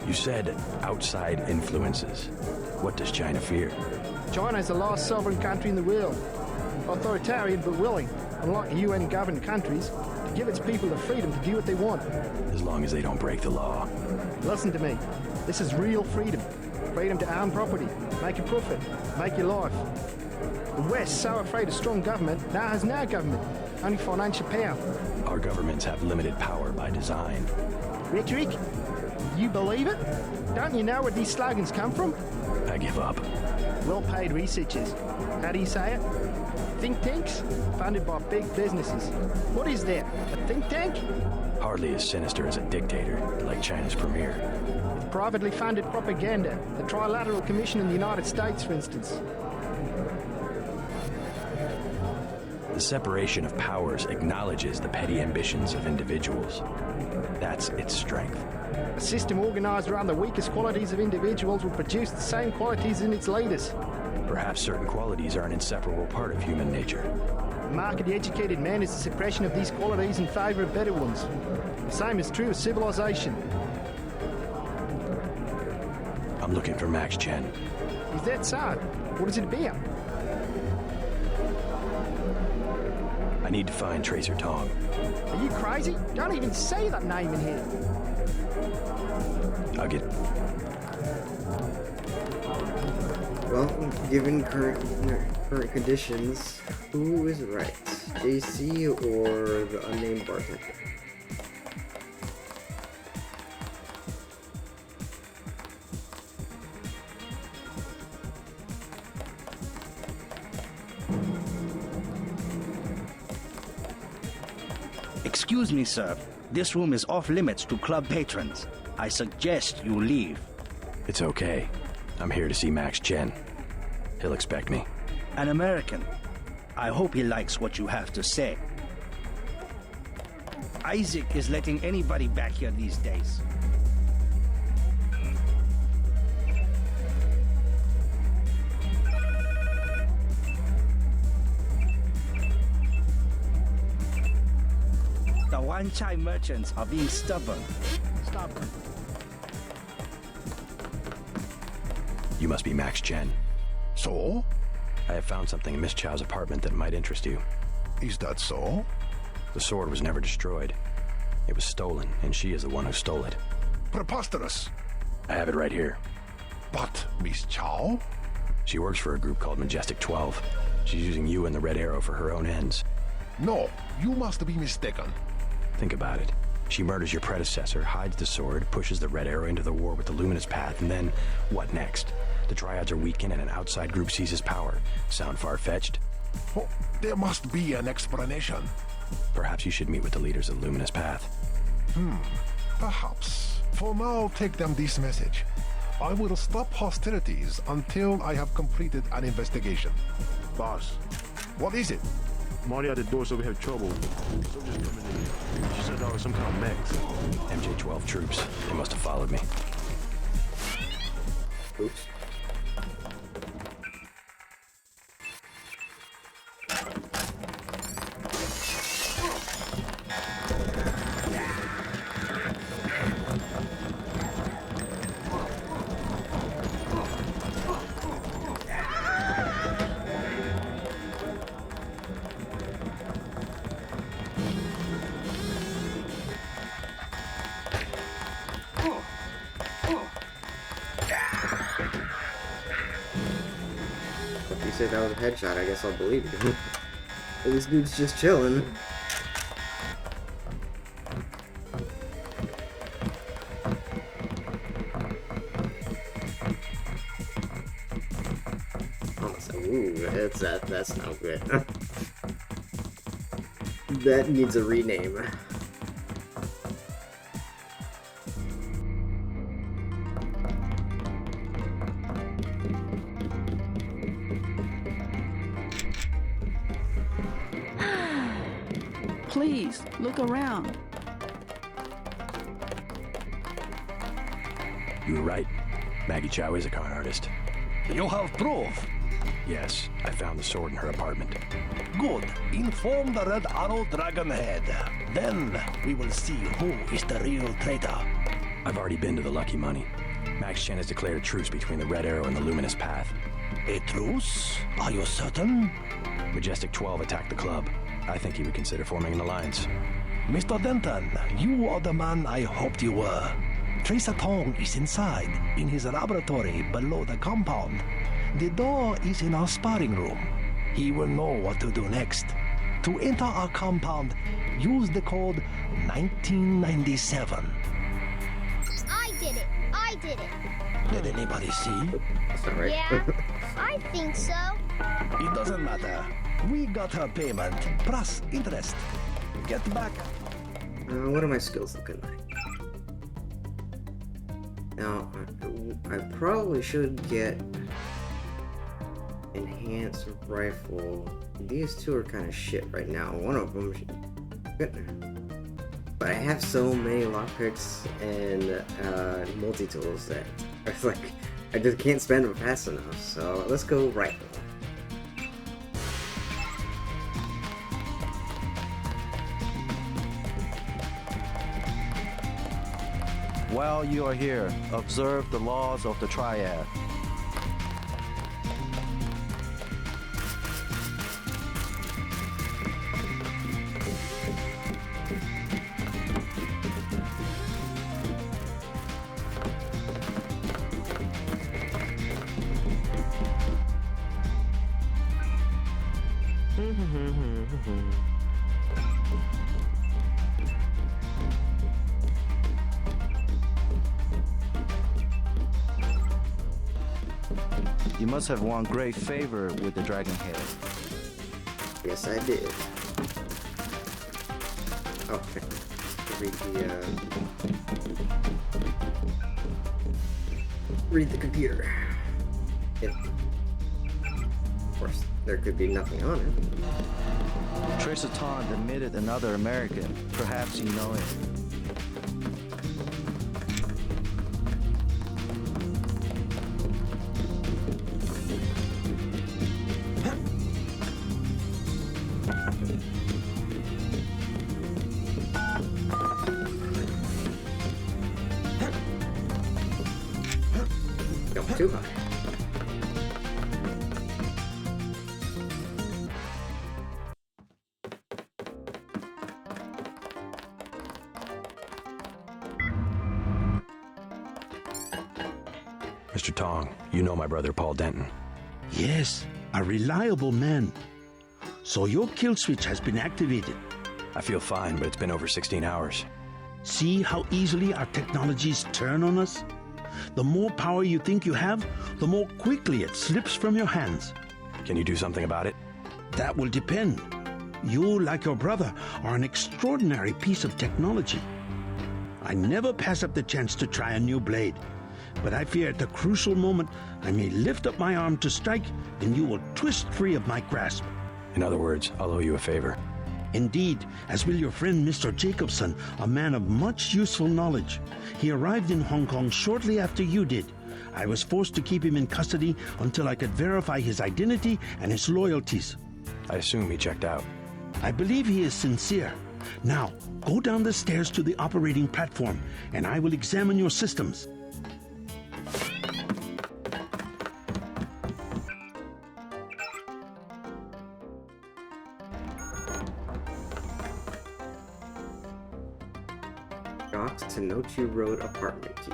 You said outside influences. What does China fear? China is the last sovereign country in the world. Authoritarian but willing, unlike the UN-governed countries, to give its people the freedom to do what they want. As long as they don't break the law. Listen to me. This is real freedom. Freedom to own property, make a profit, make your life. The West, so afraid of strong government, now has no government, only financial power. Our governments have limited power by design. Rhetoric? You believe it? Don't you know where these slogans come from? I give up. Well-paid researchers. How do you say it? Think tanks? Funded by big businesses. What is that? A think tank? Hardly as sinister as a dictator, like China's premier. With privately funded propaganda. The Trilateral Commission in the United States, for instance. The separation of powers acknowledges the petty ambitions of individuals. That's its strength. A system organized around the weakest qualities of individuals will produce the same qualities in its leaders. Perhaps certain qualities are an inseparable part of human nature. The mark of the educated man is the suppression of these qualities in favor of better ones. The same is true of civilization. I'm looking for Max Chen. Is that so? What is it about? I need to find Tracer Tong. Are you crazy? Don't even say that name in here. I'll get... Well, given current conditions, who is right? JC or the unnamed bartender? Excuse me, sir. This room is off limits to club patrons. I suggest you leave. It's okay. I'm here to see Max Chen. He'll expect me. An American. I hope he likes what you have to say. Isaac is letting anybody back here these days. The Wan Chai merchants are being stubborn. Stubborn. You must be Max Chen. So? I have found something in Miss Chow's apartment that might interest you. Is that so? The sword was never destroyed. It was stolen, and she is the one who stole it. Preposterous. I have it right here. But Miss Chow? She works for a group called Majestic 12. She's using you and the Red Arrow for her own ends. No, you must be mistaken. Think about it. She murders your predecessor, hides the sword, pushes the Red Arrow into the war with the Luminous Path, and then, what next? The Triads are weakened and an outside group seizes power. Sound far-fetched? Oh, there must be an explanation. Perhaps you should meet with the leaders of the Luminous Path. Perhaps. For now, take them this message. I will stop hostilities until I have completed an investigation. Boss, What is it? Marty at the door, so we have trouble. Soldiers coming in. She said there was some kind of mechs. MJ-12 troops. They must have followed me. Oops. If you say that was a headshot, I guess I'll believe you. This dude's just chilling. Ooh, that's not good. That needs a rename. Please, look around. You were right. Maggie Chow is a con artist. You have proof? Yes, I found the sword in her apartment. Good. Inform the Red Arrow Dragonhead. Then we will see who is the real traitor. I've already been to the Lucky Money. Max Chen has declared a truce between the Red Arrow and the Luminous Path. A truce? Are you certain? Majestic 12 attacked the club. I think he would consider forming an alliance. Mr. Denton, you are the man I hoped you were. Tracer Tong is inside, in his laboratory below the compound. The door is in our sparring room. He will know what to do next. To enter our compound, use the code 1997. I did it. I did it. Did anybody see? That's not right. Yeah, I think so. It doesn't matter. We got her payment, plus interest. Get back. What are my skills looking like? Now, I probably should get enhanced rifle. These two are kind of shit right now. One of them should... But I have so many lockpicks and multi-tools that it's like I just can't spend them fast enough. So let's go rifle. While you are here, observe the laws of the triad. You must have won great favor with the Dragonhead. Yes, I did. Oh, read the computer. Yeah. Of course, there could be nothing on it. Tracer Tong admitted another American. Perhaps you know it. Too high. Mr. Tong, you know my brother Paul Denton. Yes, a reliable man. So your kill switch has been activated. I feel fine, but it's been over 16 hours. See how easily our technologies turn on us? The more power you think you have, the more quickly it slips from your hands. Can you do something about it? That will depend. You, like your brother, are an extraordinary piece of technology. I never pass up the chance to try a new blade. But I fear at the crucial moment I may lift up my arm to strike, and you will twist free of my grasp. In other words, I'll owe you a favor. Indeed, as will your friend Mr. Jacobson, a man of much useful knowledge. He arrived in Hong Kong shortly after you did. I was forced to keep him in custody until I could verify his identity and his loyalties. I assume he checked out. I believe he is sincere. Now, go down the stairs to the operating platform, and I will examine your systems. Docks to Nochi Road apartment key.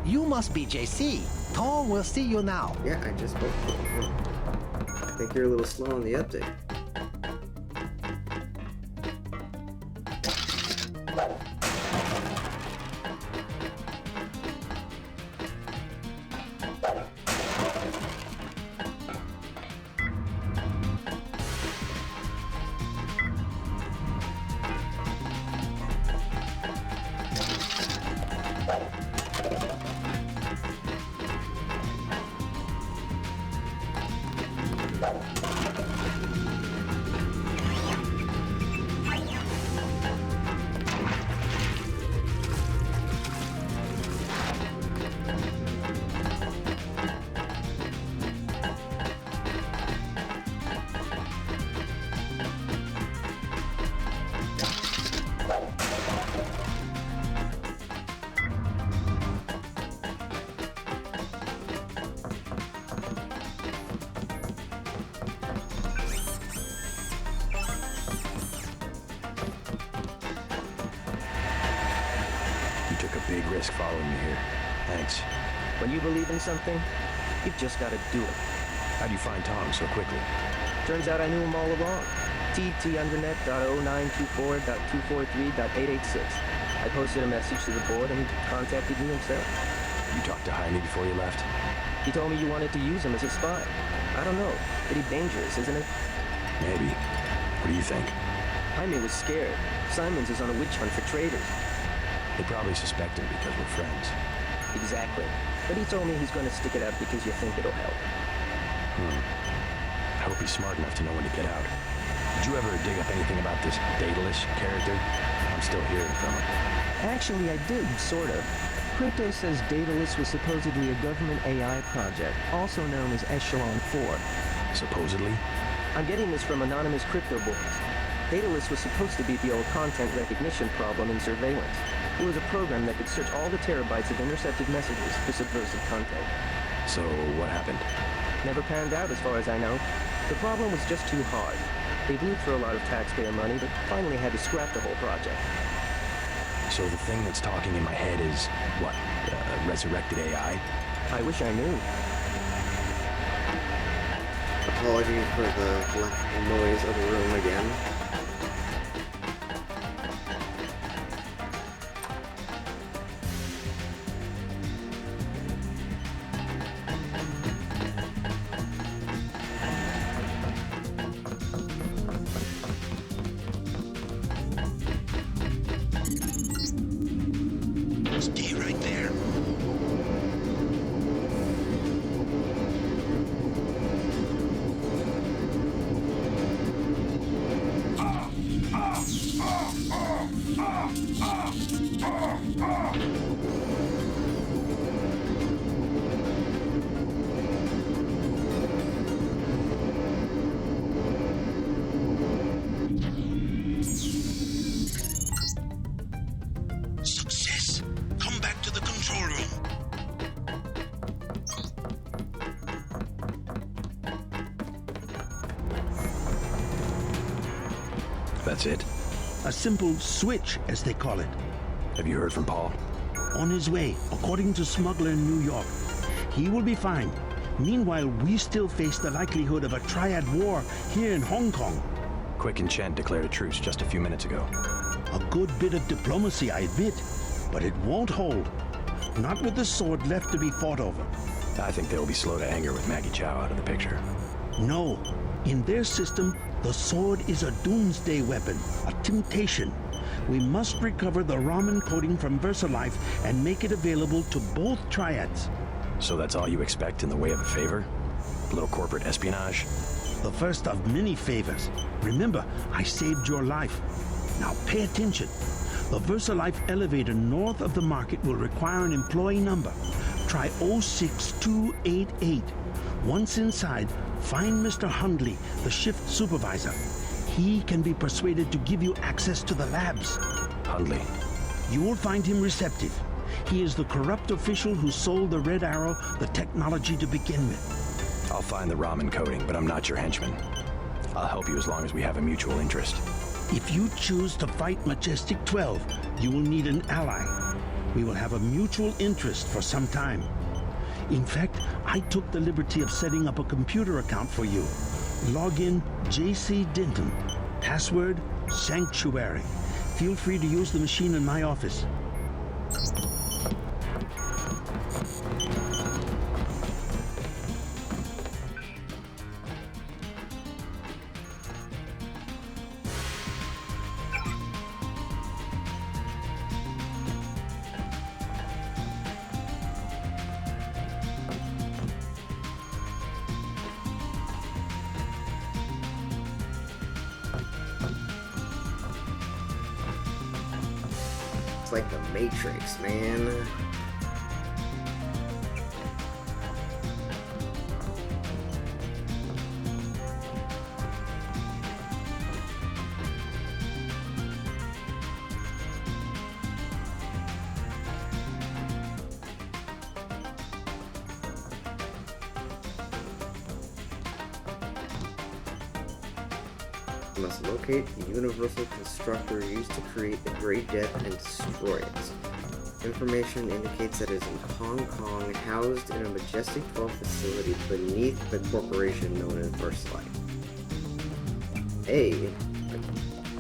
You must be JC. Tom will see you now. Yeah, I just spoke to him. I think you're a little slow on the update. Big risk following me here. Thanks. When you believe in something, you've just got to do it. How'd you find Tom so quickly? Turns out I knew him all along. tt_undernet.0924.243.886. I posted a message to the board and he contacted me himself. You talked to Jaime before you left? He told me you wanted to use him as a spy. I don't know. Pretty dangerous, isn't it? Maybe. What do you think? Jaime was scared. Simons is on a witch hunt for traitors. They probably suspect him because we're friends. Exactly. But he told me he's going to stick it out because you think it'll help. I hope he's smart enough to know when to get out. Did you ever dig up anything about this Daedalus character? I'm still hearing from him. Actually, I did, sort of. Crypto says Daedalus was supposedly a government AI project, also known as Echelon 4. Supposedly? I'm getting this from anonymous crypto boys. Daedalus was supposed to be the old content recognition problem in surveillance. It was a program that could search all the terabytes of intercepted messages for subversive content. So, what happened? Never panned out as far as I know. The problem was just too hard. They blew through a lot of taxpayer money, but finally had to scrap the whole project. So the thing that's talking in my head is, what, resurrected AI? I wish I knew. Apologies for the noise of the room again. Stay right there. Success! Come back to the control room. That's it? A simple switch, as they call it. Have you heard from Paul? On his way, according to Smuggler in New York. He will be fine. Meanwhile, we still face the likelihood of a triad war here in Hong Kong. Quick and Chen declared a truce just a few minutes ago. A good bit of diplomacy, I admit, but it won't hold. Not with the sword left to be fought over. I think they'll be slow to anger with Maggie Chow out of the picture. No. In their system, the sword is a doomsday weapon, a temptation. We must recover the Raman coding from VersaLife and make it available to both triads. So that's all you expect in the way of a favor? A little corporate espionage? The first of many favors. Remember, I saved your life. Now pay attention. The VersaLife elevator north of the market will require an employee number. Try 06288. Once inside, find Mr. Hundley, the shift supervisor. He can be persuaded to give you access to the labs. Hundley. You will find him receptive. He is the corrupt official who sold the Red Arrow the technology to begin with. I'll find the Raman coding, but I'm not your henchman. I'll help you as long as we have a mutual interest. If you choose to fight Majestic 12, you will need an ally. We will have a mutual interest for some time. In fact, I took the liberty of setting up a computer account for you. Login JC Denton. Password Sanctuary. Feel free to use the machine in my office. It's like the Matrix, man. You must locate the universal constructor used to create the Great Death and destroy it. Information indicates that it is in Hong Kong, housed in a Majestic 12 facility beneath the corporation known as VersaLife. Hey,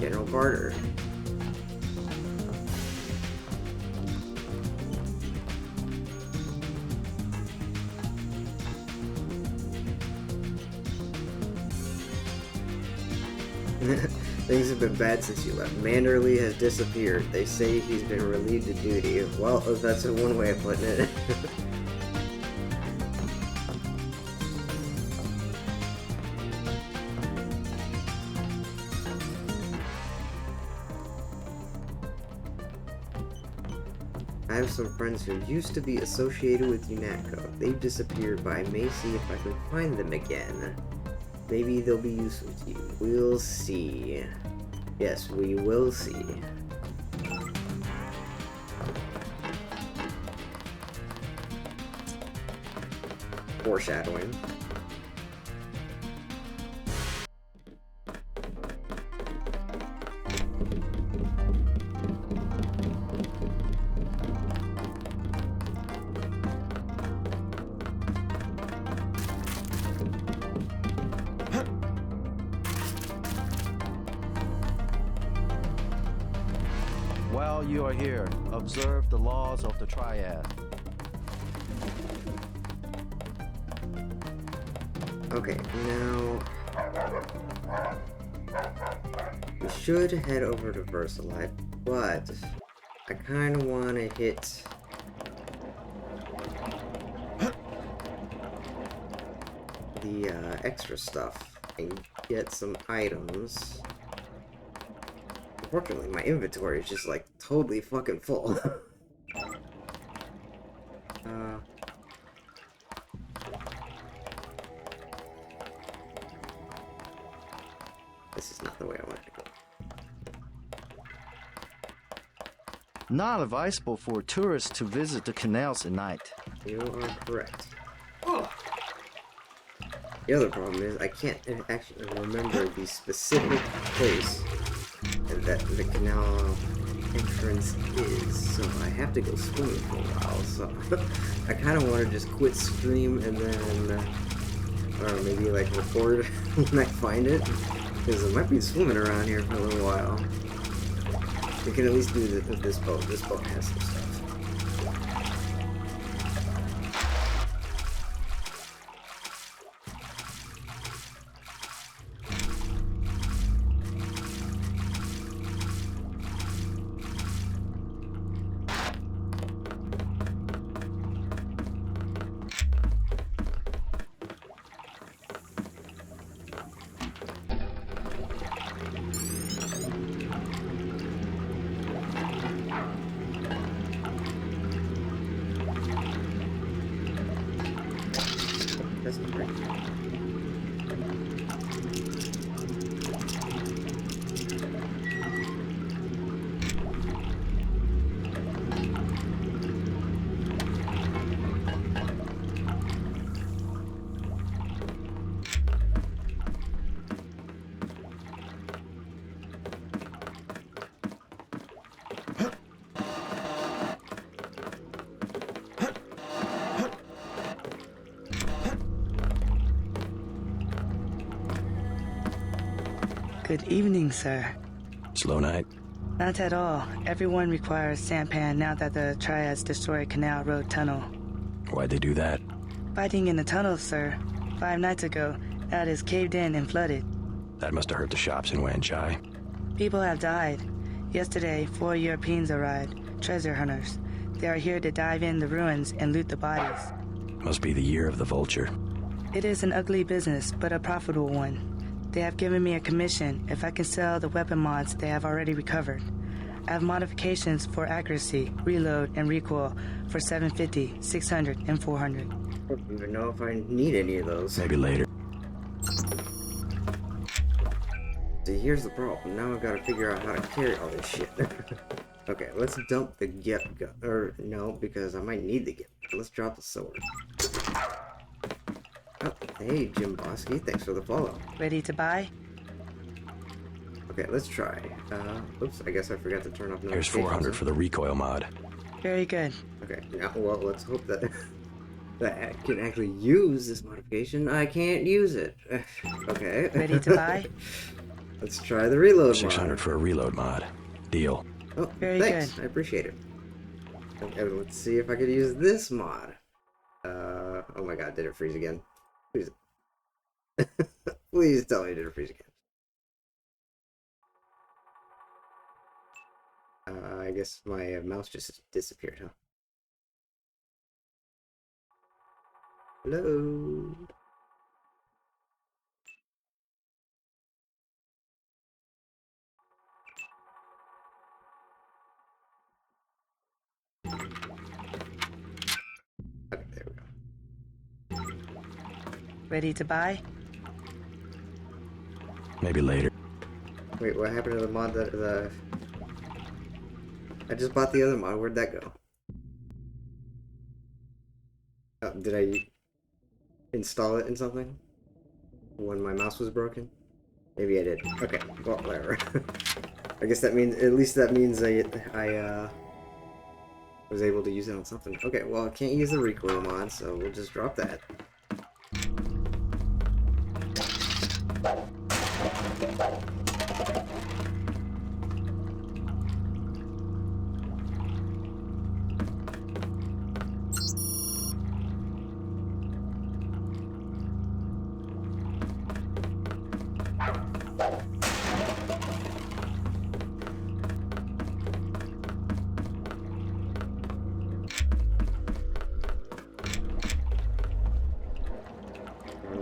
General Carter. Things have been bad since you left. Manderley has disappeared. They say he's been relieved of duty. Well, that's one way of putting it. I have some friends who used to be associated with UNATCO. They've disappeared, but I may see if I can find them again. Maybe they'll be useful to you. We'll see. Yes, we will see. Foreshadowing. While you are here, observe the laws of the Triad. Okay, now we should head over to VersaLife, but I kind of want to hit the extra stuff and get some items. Unfortunately, my inventory is just like totally fucking full. This is not the way I wanted to go. Not advisable for tourists to visit the canals at night. You are correct. The other problem is I can't actually remember the specific place that the canal entrance is, so I have to go swimming for a while. So I kind of want to just quit stream and then, I don't know, maybe like record when I find it, because I might be swimming around here for a little while. We can at least do this with this boat. This boat has some stuff. That's not right. Good evening, sir. Slow night? Not at all. Everyone requires sampan now that the Triads destroyed Canal Road Tunnel. Why'd they do that? Fighting in the tunnels, sir. 5 nights ago, that is caved in and flooded. That must have hurt the shops in Wan Chai. People have died. Yesterday, 4 Europeans arrived, treasure hunters. They are here to dive in the ruins and loot the bodies. Must be the year of the vulture. It is an ugly business, but a profitable one. They have given me a commission if I can sell the weapon mods they have already recovered. I have modifications for accuracy, reload, and recoil for 750, 600, and 400. I don't even know if I need any of those. Maybe later. See, here's the problem. Now I've got to figure out how to carry all this shit. Okay, let's dump the get gun. Or, no, because I might need the get. Let's drop the sword. Oh, hey, Jim Bosky. Thanks for the follow. Ready to buy? Okay, let's try. Oops, I guess I forgot to turn off notifications. Here's 400 for the recoil mod. Very good. Okay, now, well, let's hope that that I can actually use this modification. I can't use it. Okay. Ready to buy? Let's try the reload 600 mod. for a reload mod. Deal. Oh, very thanks. good. I appreciate it. Okay, let's see if I could use this mod. Oh my god, did it freeze again? Please. Please tell me did it freeze again. I guess my mouse just disappeared, huh? Hello? Okay, there we go. Ready to buy? Maybe later. Wait, what happened to the mod that I just bought the other mod. Where'd that go? Oh, did I install it in something? When my mouse was broken? Maybe I did. Okay, well, whatever. I guess that means, at least that means I was able to use it on something. Okay, well, I can't use the recoil mod, so we'll just drop that.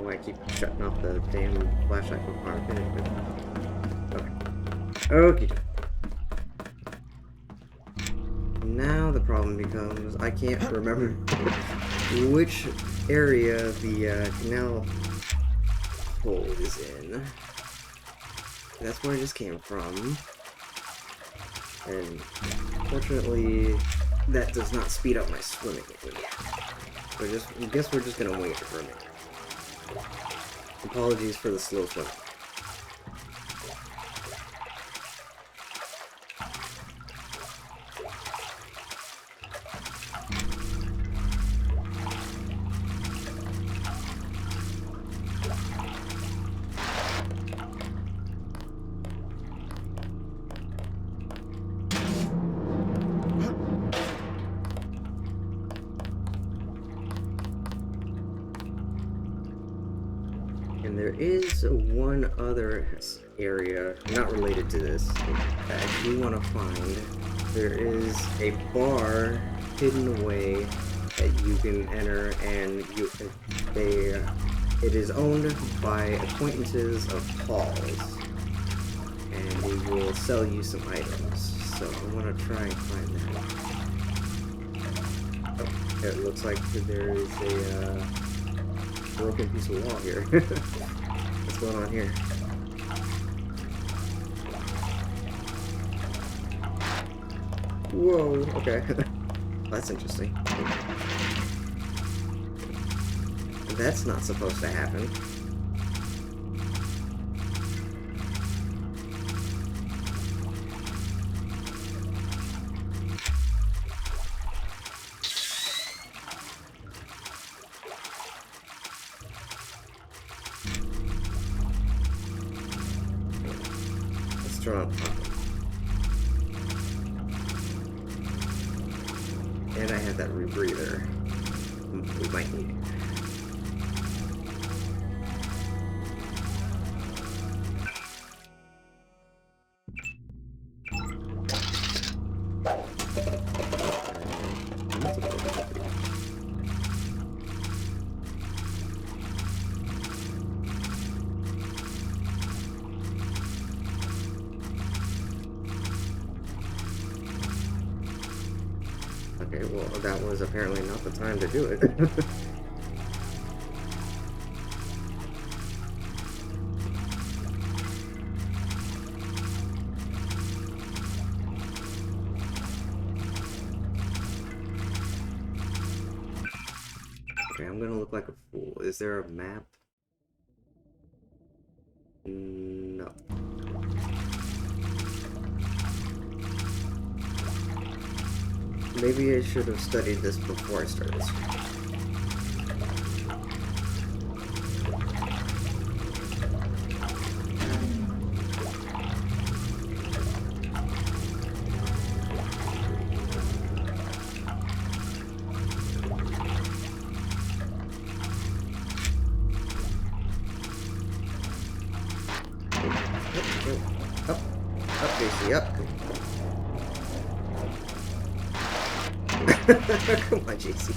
I keep shutting off the damn flashlight from power pin. Okay. Okay. Now the problem becomes I can't remember which area the canal hole is in. That's where I just came from. And fortunately, that does not speed up my swimming any. I guess we're just gonna wait for a minute. Apologies for the slow swim. And there is one other area, not related to this, that I do want to find. There is a bar hidden away that you can enter, and it is owned by acquaintances of Paul's, and they will sell you some items. So I want to try and find that. Oh, it looks like there is a broken piece of wall here. What's going on here? Whoa, okay. That's interesting. That's not supposed to happen. Let's turn on pop. And I have that rebreather. We might need it. Okay, well, that was apparently not the time to do it. Okay, I'm gonna look like a fool. Is there a map? No. Maybe I should have studied this before I started this. Up, JC, up. Come on, JC.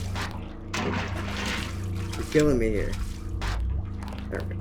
You're killing me here. There we go.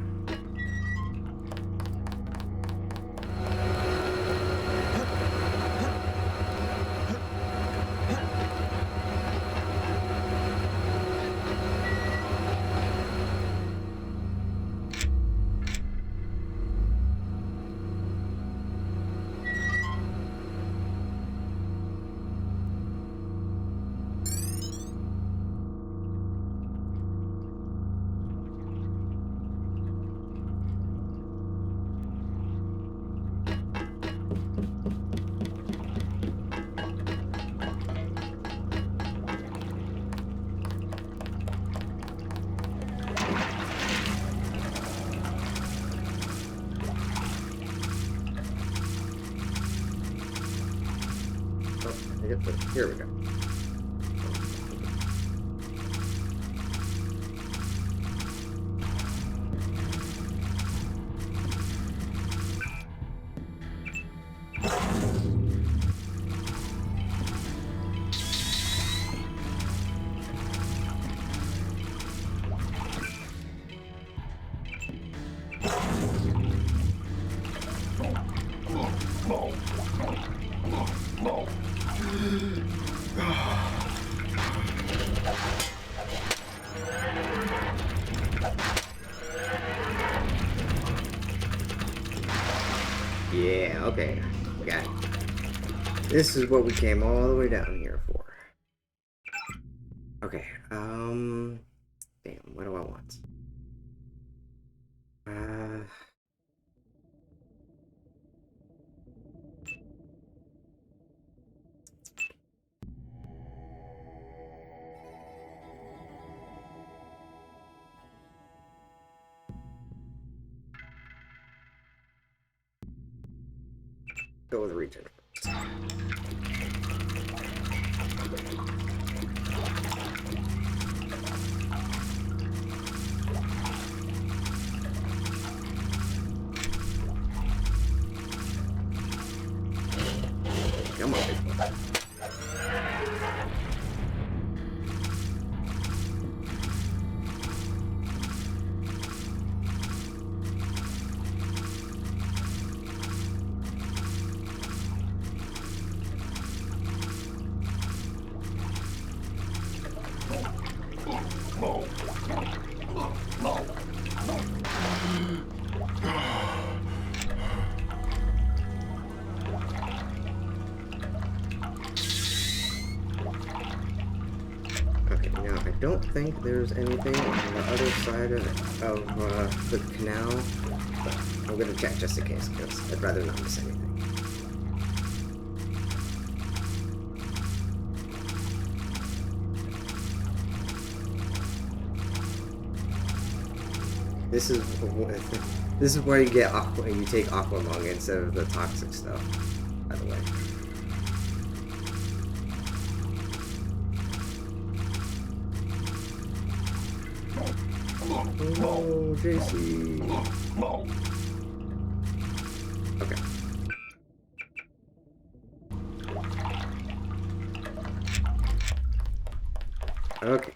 Here we go. Yeah, okay. Got it. This is what we came all the way down here for. Okay, damn, what do I want? Go with regen. Come on, big boy. Okay, now I don't think there's anything on the other side of the canal, but I'm gonna check just in case, because I'd rather not miss anything. This is where you get you take Aqualung instead of the toxic stuff, by the way. Oh, JC. Okay. Okay.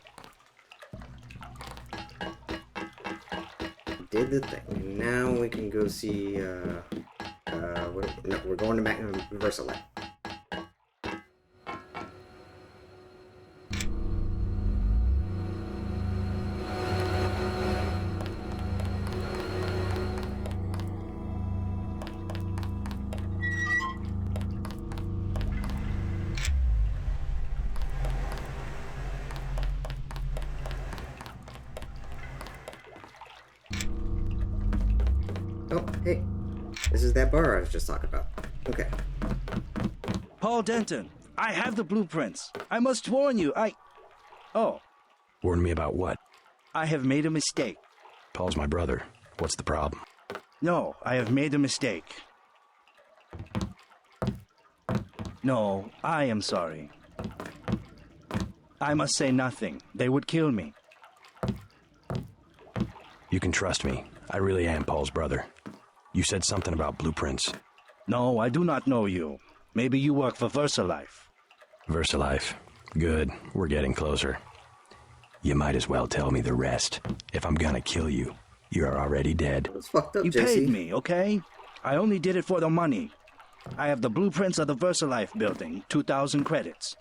Did the thing. Now we can go see, no, we're going to Versalife. Oh, hey. This is that bar I was just talking about. Okay. Paul Denton, I have the blueprints. I must warn you, Oh. Warn me about what? I have made a mistake. Paul's my brother. What's the problem? No, I have made a mistake. No, I am sorry. I must say nothing. They would kill me. You can trust me. I really am Paul's brother. You said something about blueprints. No, I do not know you. Maybe you work for Versalife. Versalife. Good. We're getting closer. You might as well tell me the rest. If I'm gonna kill you, you're already dead. It's fucked up, You Jesse. paid me, okay? I only did it for the money. I have the blueprints of the Versalife building, 2,000 credits.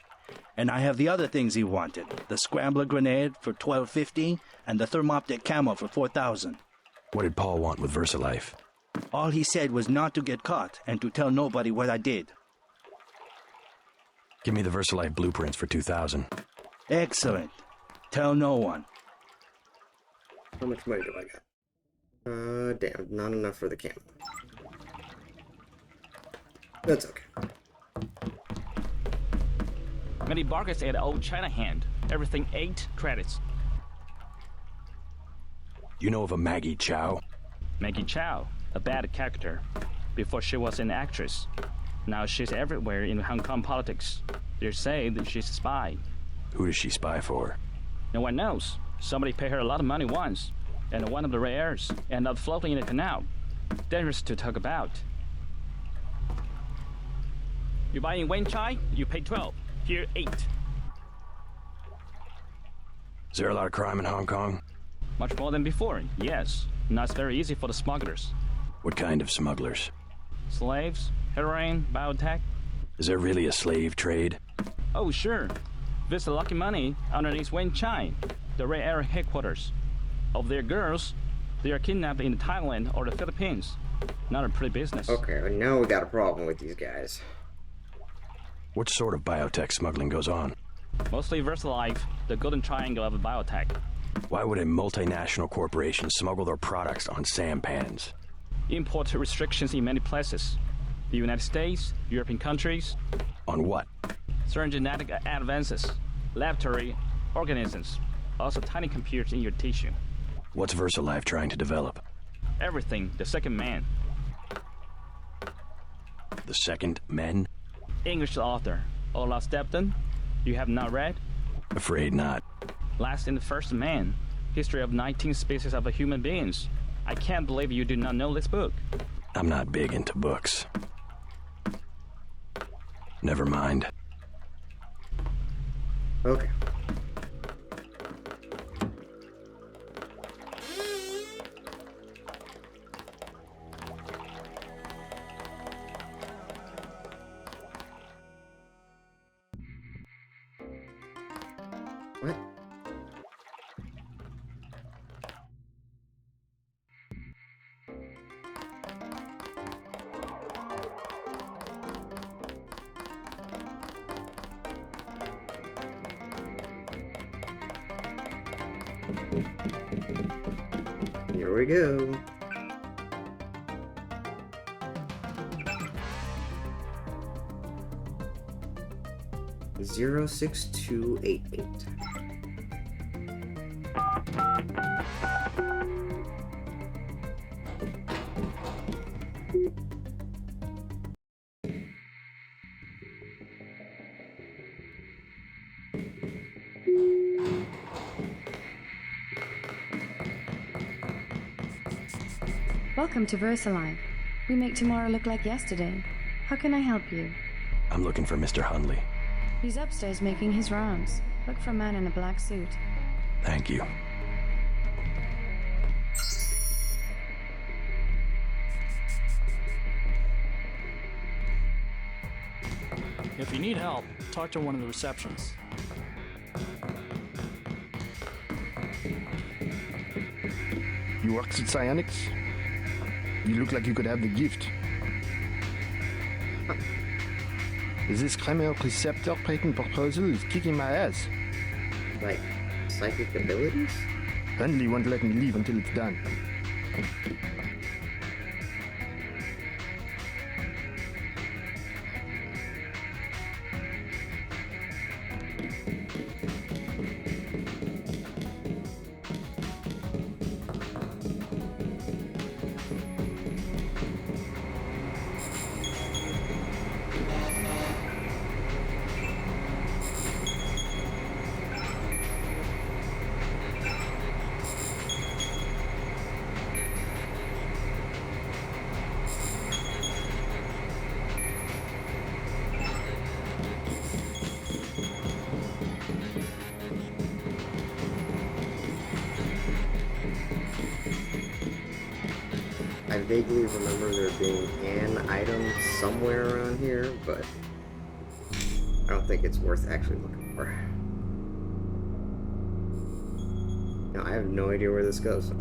And I have the other things he wanted. The Scrambler grenade for $12.50 and the Thermoptic camo for $4,000. What did Paul want with Versalife? All he said was not to get caught and to tell nobody what I did. Give me the Versalife blueprints for 2,000. Excellent. Tell no one. How much money do I got? Damn, not enough for the camera. That's okay. Many bargains at Old China Hand. Everything 8 credits. You know of a Maggie Chow? Maggie Chow, a bad character. Before she was an actress. Now she's everywhere in Hong Kong politics. They say that she's a spy. Who does she spy for? No one knows. Somebody paid her a lot of money once, and one of the rares ended up floating in the canal. Dangerous to talk about. You buy in Wen Chai, you pay 12. Here, 8. Is there a lot of crime in Hong Kong? Much more than before, yes. Now it's very easy for the smugglers. What kind of smugglers? Slaves, heroin, biotech. Is there really a slave trade? Oh, sure. There's the lucky money underneath Wen Chai, the Red Arrow headquarters. Of their girls, they are kidnapped in Thailand or the Philippines. Not a pretty business. Okay, now we got a problem with these guys. What sort of biotech smuggling goes on? Mostly Versalife, the golden triangle of biotech. Why would a multinational corporation smuggle their products on sampans? Import restrictions in many places. The United States, European countries. On what? Certain genetic advances, laboratory organisms, also tiny computers in your tissue. What's Versalife trying to develop? Everything, the second man. The second men? English author, Olaf Stepton. You have not read? Afraid not. Last and the First Man, history of 19 species of human beings. I can't believe you do not know this book. I'm not big into books. Never mind. Okay. What? Here we go. Zero 6288. Welcome to VersaLife. We make tomorrow look like yesterday. How can I help you? I'm looking for Mr. Hundley. He's upstairs making his rounds. Look for a man in a black suit. Thank you. If you need help, talk to one of the receptions. You work at Psionics? You look like you could have the gift. This Kramer receptor patent proposal is kicking my ass. Like, psychic abilities? Hundley won't let me leave until it's done. I vaguely remember there being an item somewhere around here, but I don't think it's worth actually looking for. No, I have no idea where this goes.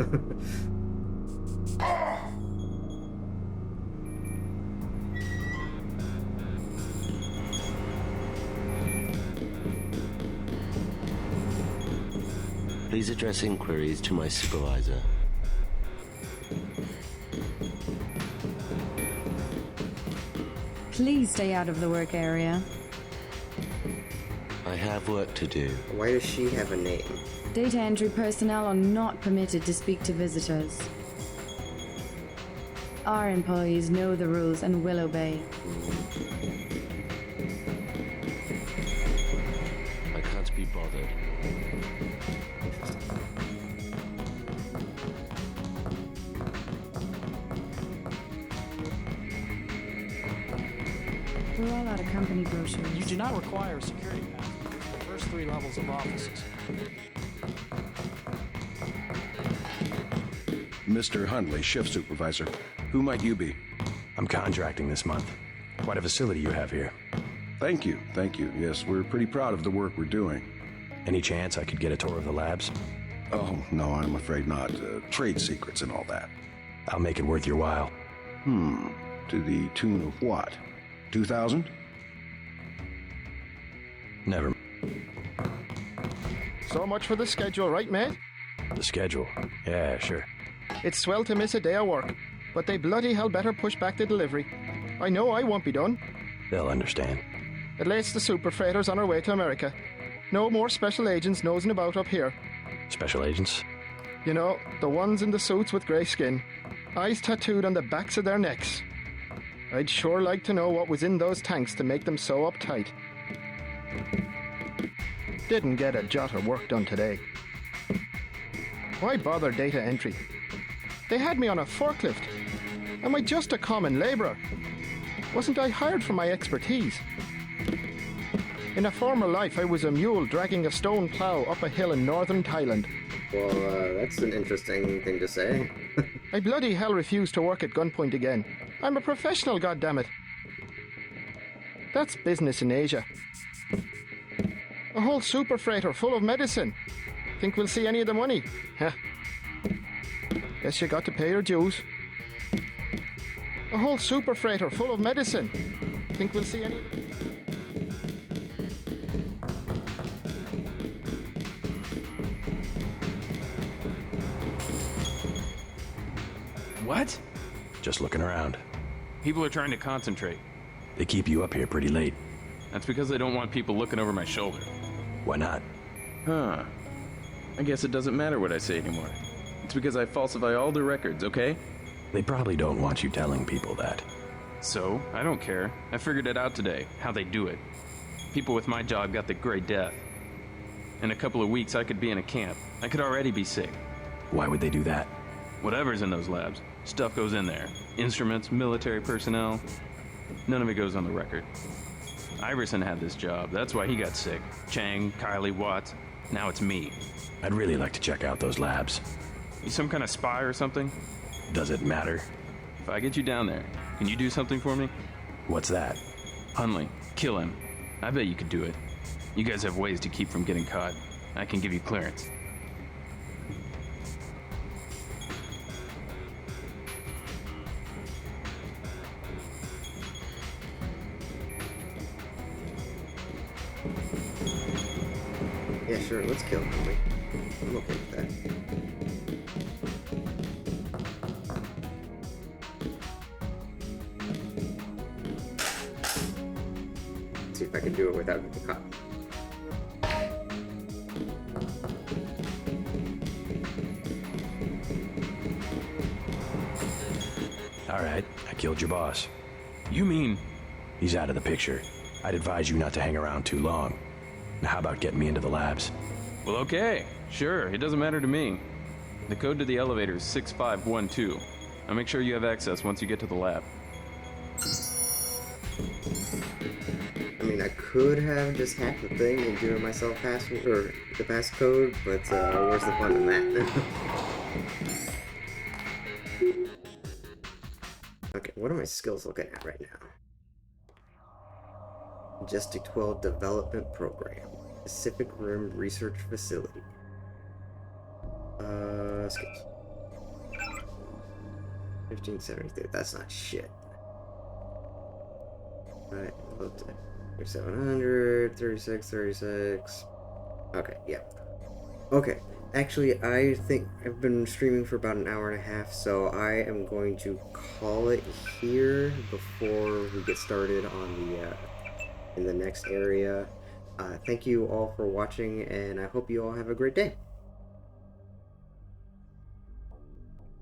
Please address inquiries to my supervisor. Please stay out of the work area. I have work to do. Why does she have a name? Data entry personnel are not permitted to speak to visitors. Our employees know the rules and will obey. I can't be bothered. We're all out of company brochures. You do not require a security pass for the first 3 levels of offices. Mr. Hundley, shift supervisor. Who might you be? I'm contracting this month. Quite a facility you have here. Thank you, thank you. Yes, we're pretty proud of the work we're doing. Any chance I could get a tour of the labs? Oh, no, I'm afraid not. Trade secrets and all that. I'll make it worth your while. To the tune of what? 2,000? Never. So much for the schedule, right, mate? The schedule? Yeah, sure. It's swell to miss a day of work, but they bloody hell better push back the delivery. I know I won't be done. They'll understand. At least the super freighters on our way to America. No more special agents nosing about up here. Special agents? You know, the ones in the suits with grey skin. Eyes tattooed on the backs of their necks. I'd sure like to know what was in those tanks to make them so uptight. Didn't get a jot of work done today. Why bother data entry? They had me on a forklift. Am I just a common labourer? Wasn't I hired for my expertise? In a former life, I was a mule dragging a stone plough up a hill in northern Thailand. Well, that's an interesting thing to say. I bloody hell refuse to work at gunpoint again. I'm a professional, goddammit. That's business in Asia. A whole super freighter full of medicine. Think we'll see any of the money? Huh. Guess you got to pay your dues. A whole super freighter full of medicine. Think we'll see any... What? Just looking around. People are trying to concentrate. They keep you up here pretty late. That's because they don't want people looking over my shoulder. Why not? Huh. I guess it doesn't matter what I say anymore. It's because I falsify all the records, okay? They probably don't want you telling people that. So, I don't care. I figured it out today, how they do it. People with my job got the Great Death. In a couple of weeks, I could be in a camp. I could already be sick. Why would they do that? Whatever's in those labs, stuff goes in there. Instruments, military personnel. None of it goes on the record. Iverson had this job, that's why he got sick. Chang, Kylie, Watts. Now it's me. I'd really like to check out those labs. You some kind of spy or something? Does it matter? If I get you down there, can you do something for me? What's that? Hunley, kill him. I bet you could do it. You guys have ways to keep from getting caught. I can give you clearance. Yeah, sure, let's kill him. I'm okay with that. Let's see if I can do it without getting caught. Alright, I killed your boss. You mean? He's out of the picture. I'd advise you not to hang around too long. Now how about getting me into the labs? Well, okay. Sure, it doesn't matter to me. The code to the elevator is 6512. I'll make sure you have access once you get to the lab. I mean, I could have just hacked the thing and given myself password or the passcode, but where's the fun in that? Okay, what are my skills looking at right now? Majestic 12 Development Program. Pacific Rim Research Facility. Skills. 1573. That's not shit. Alright, looked at 3700, 36. Okay, yeah. Okay, actually, I think I've been streaming for about an hour and a half, so I am going to call it here before we get started on the in the next area. Thank you all for watching, and I hope you all have a great day.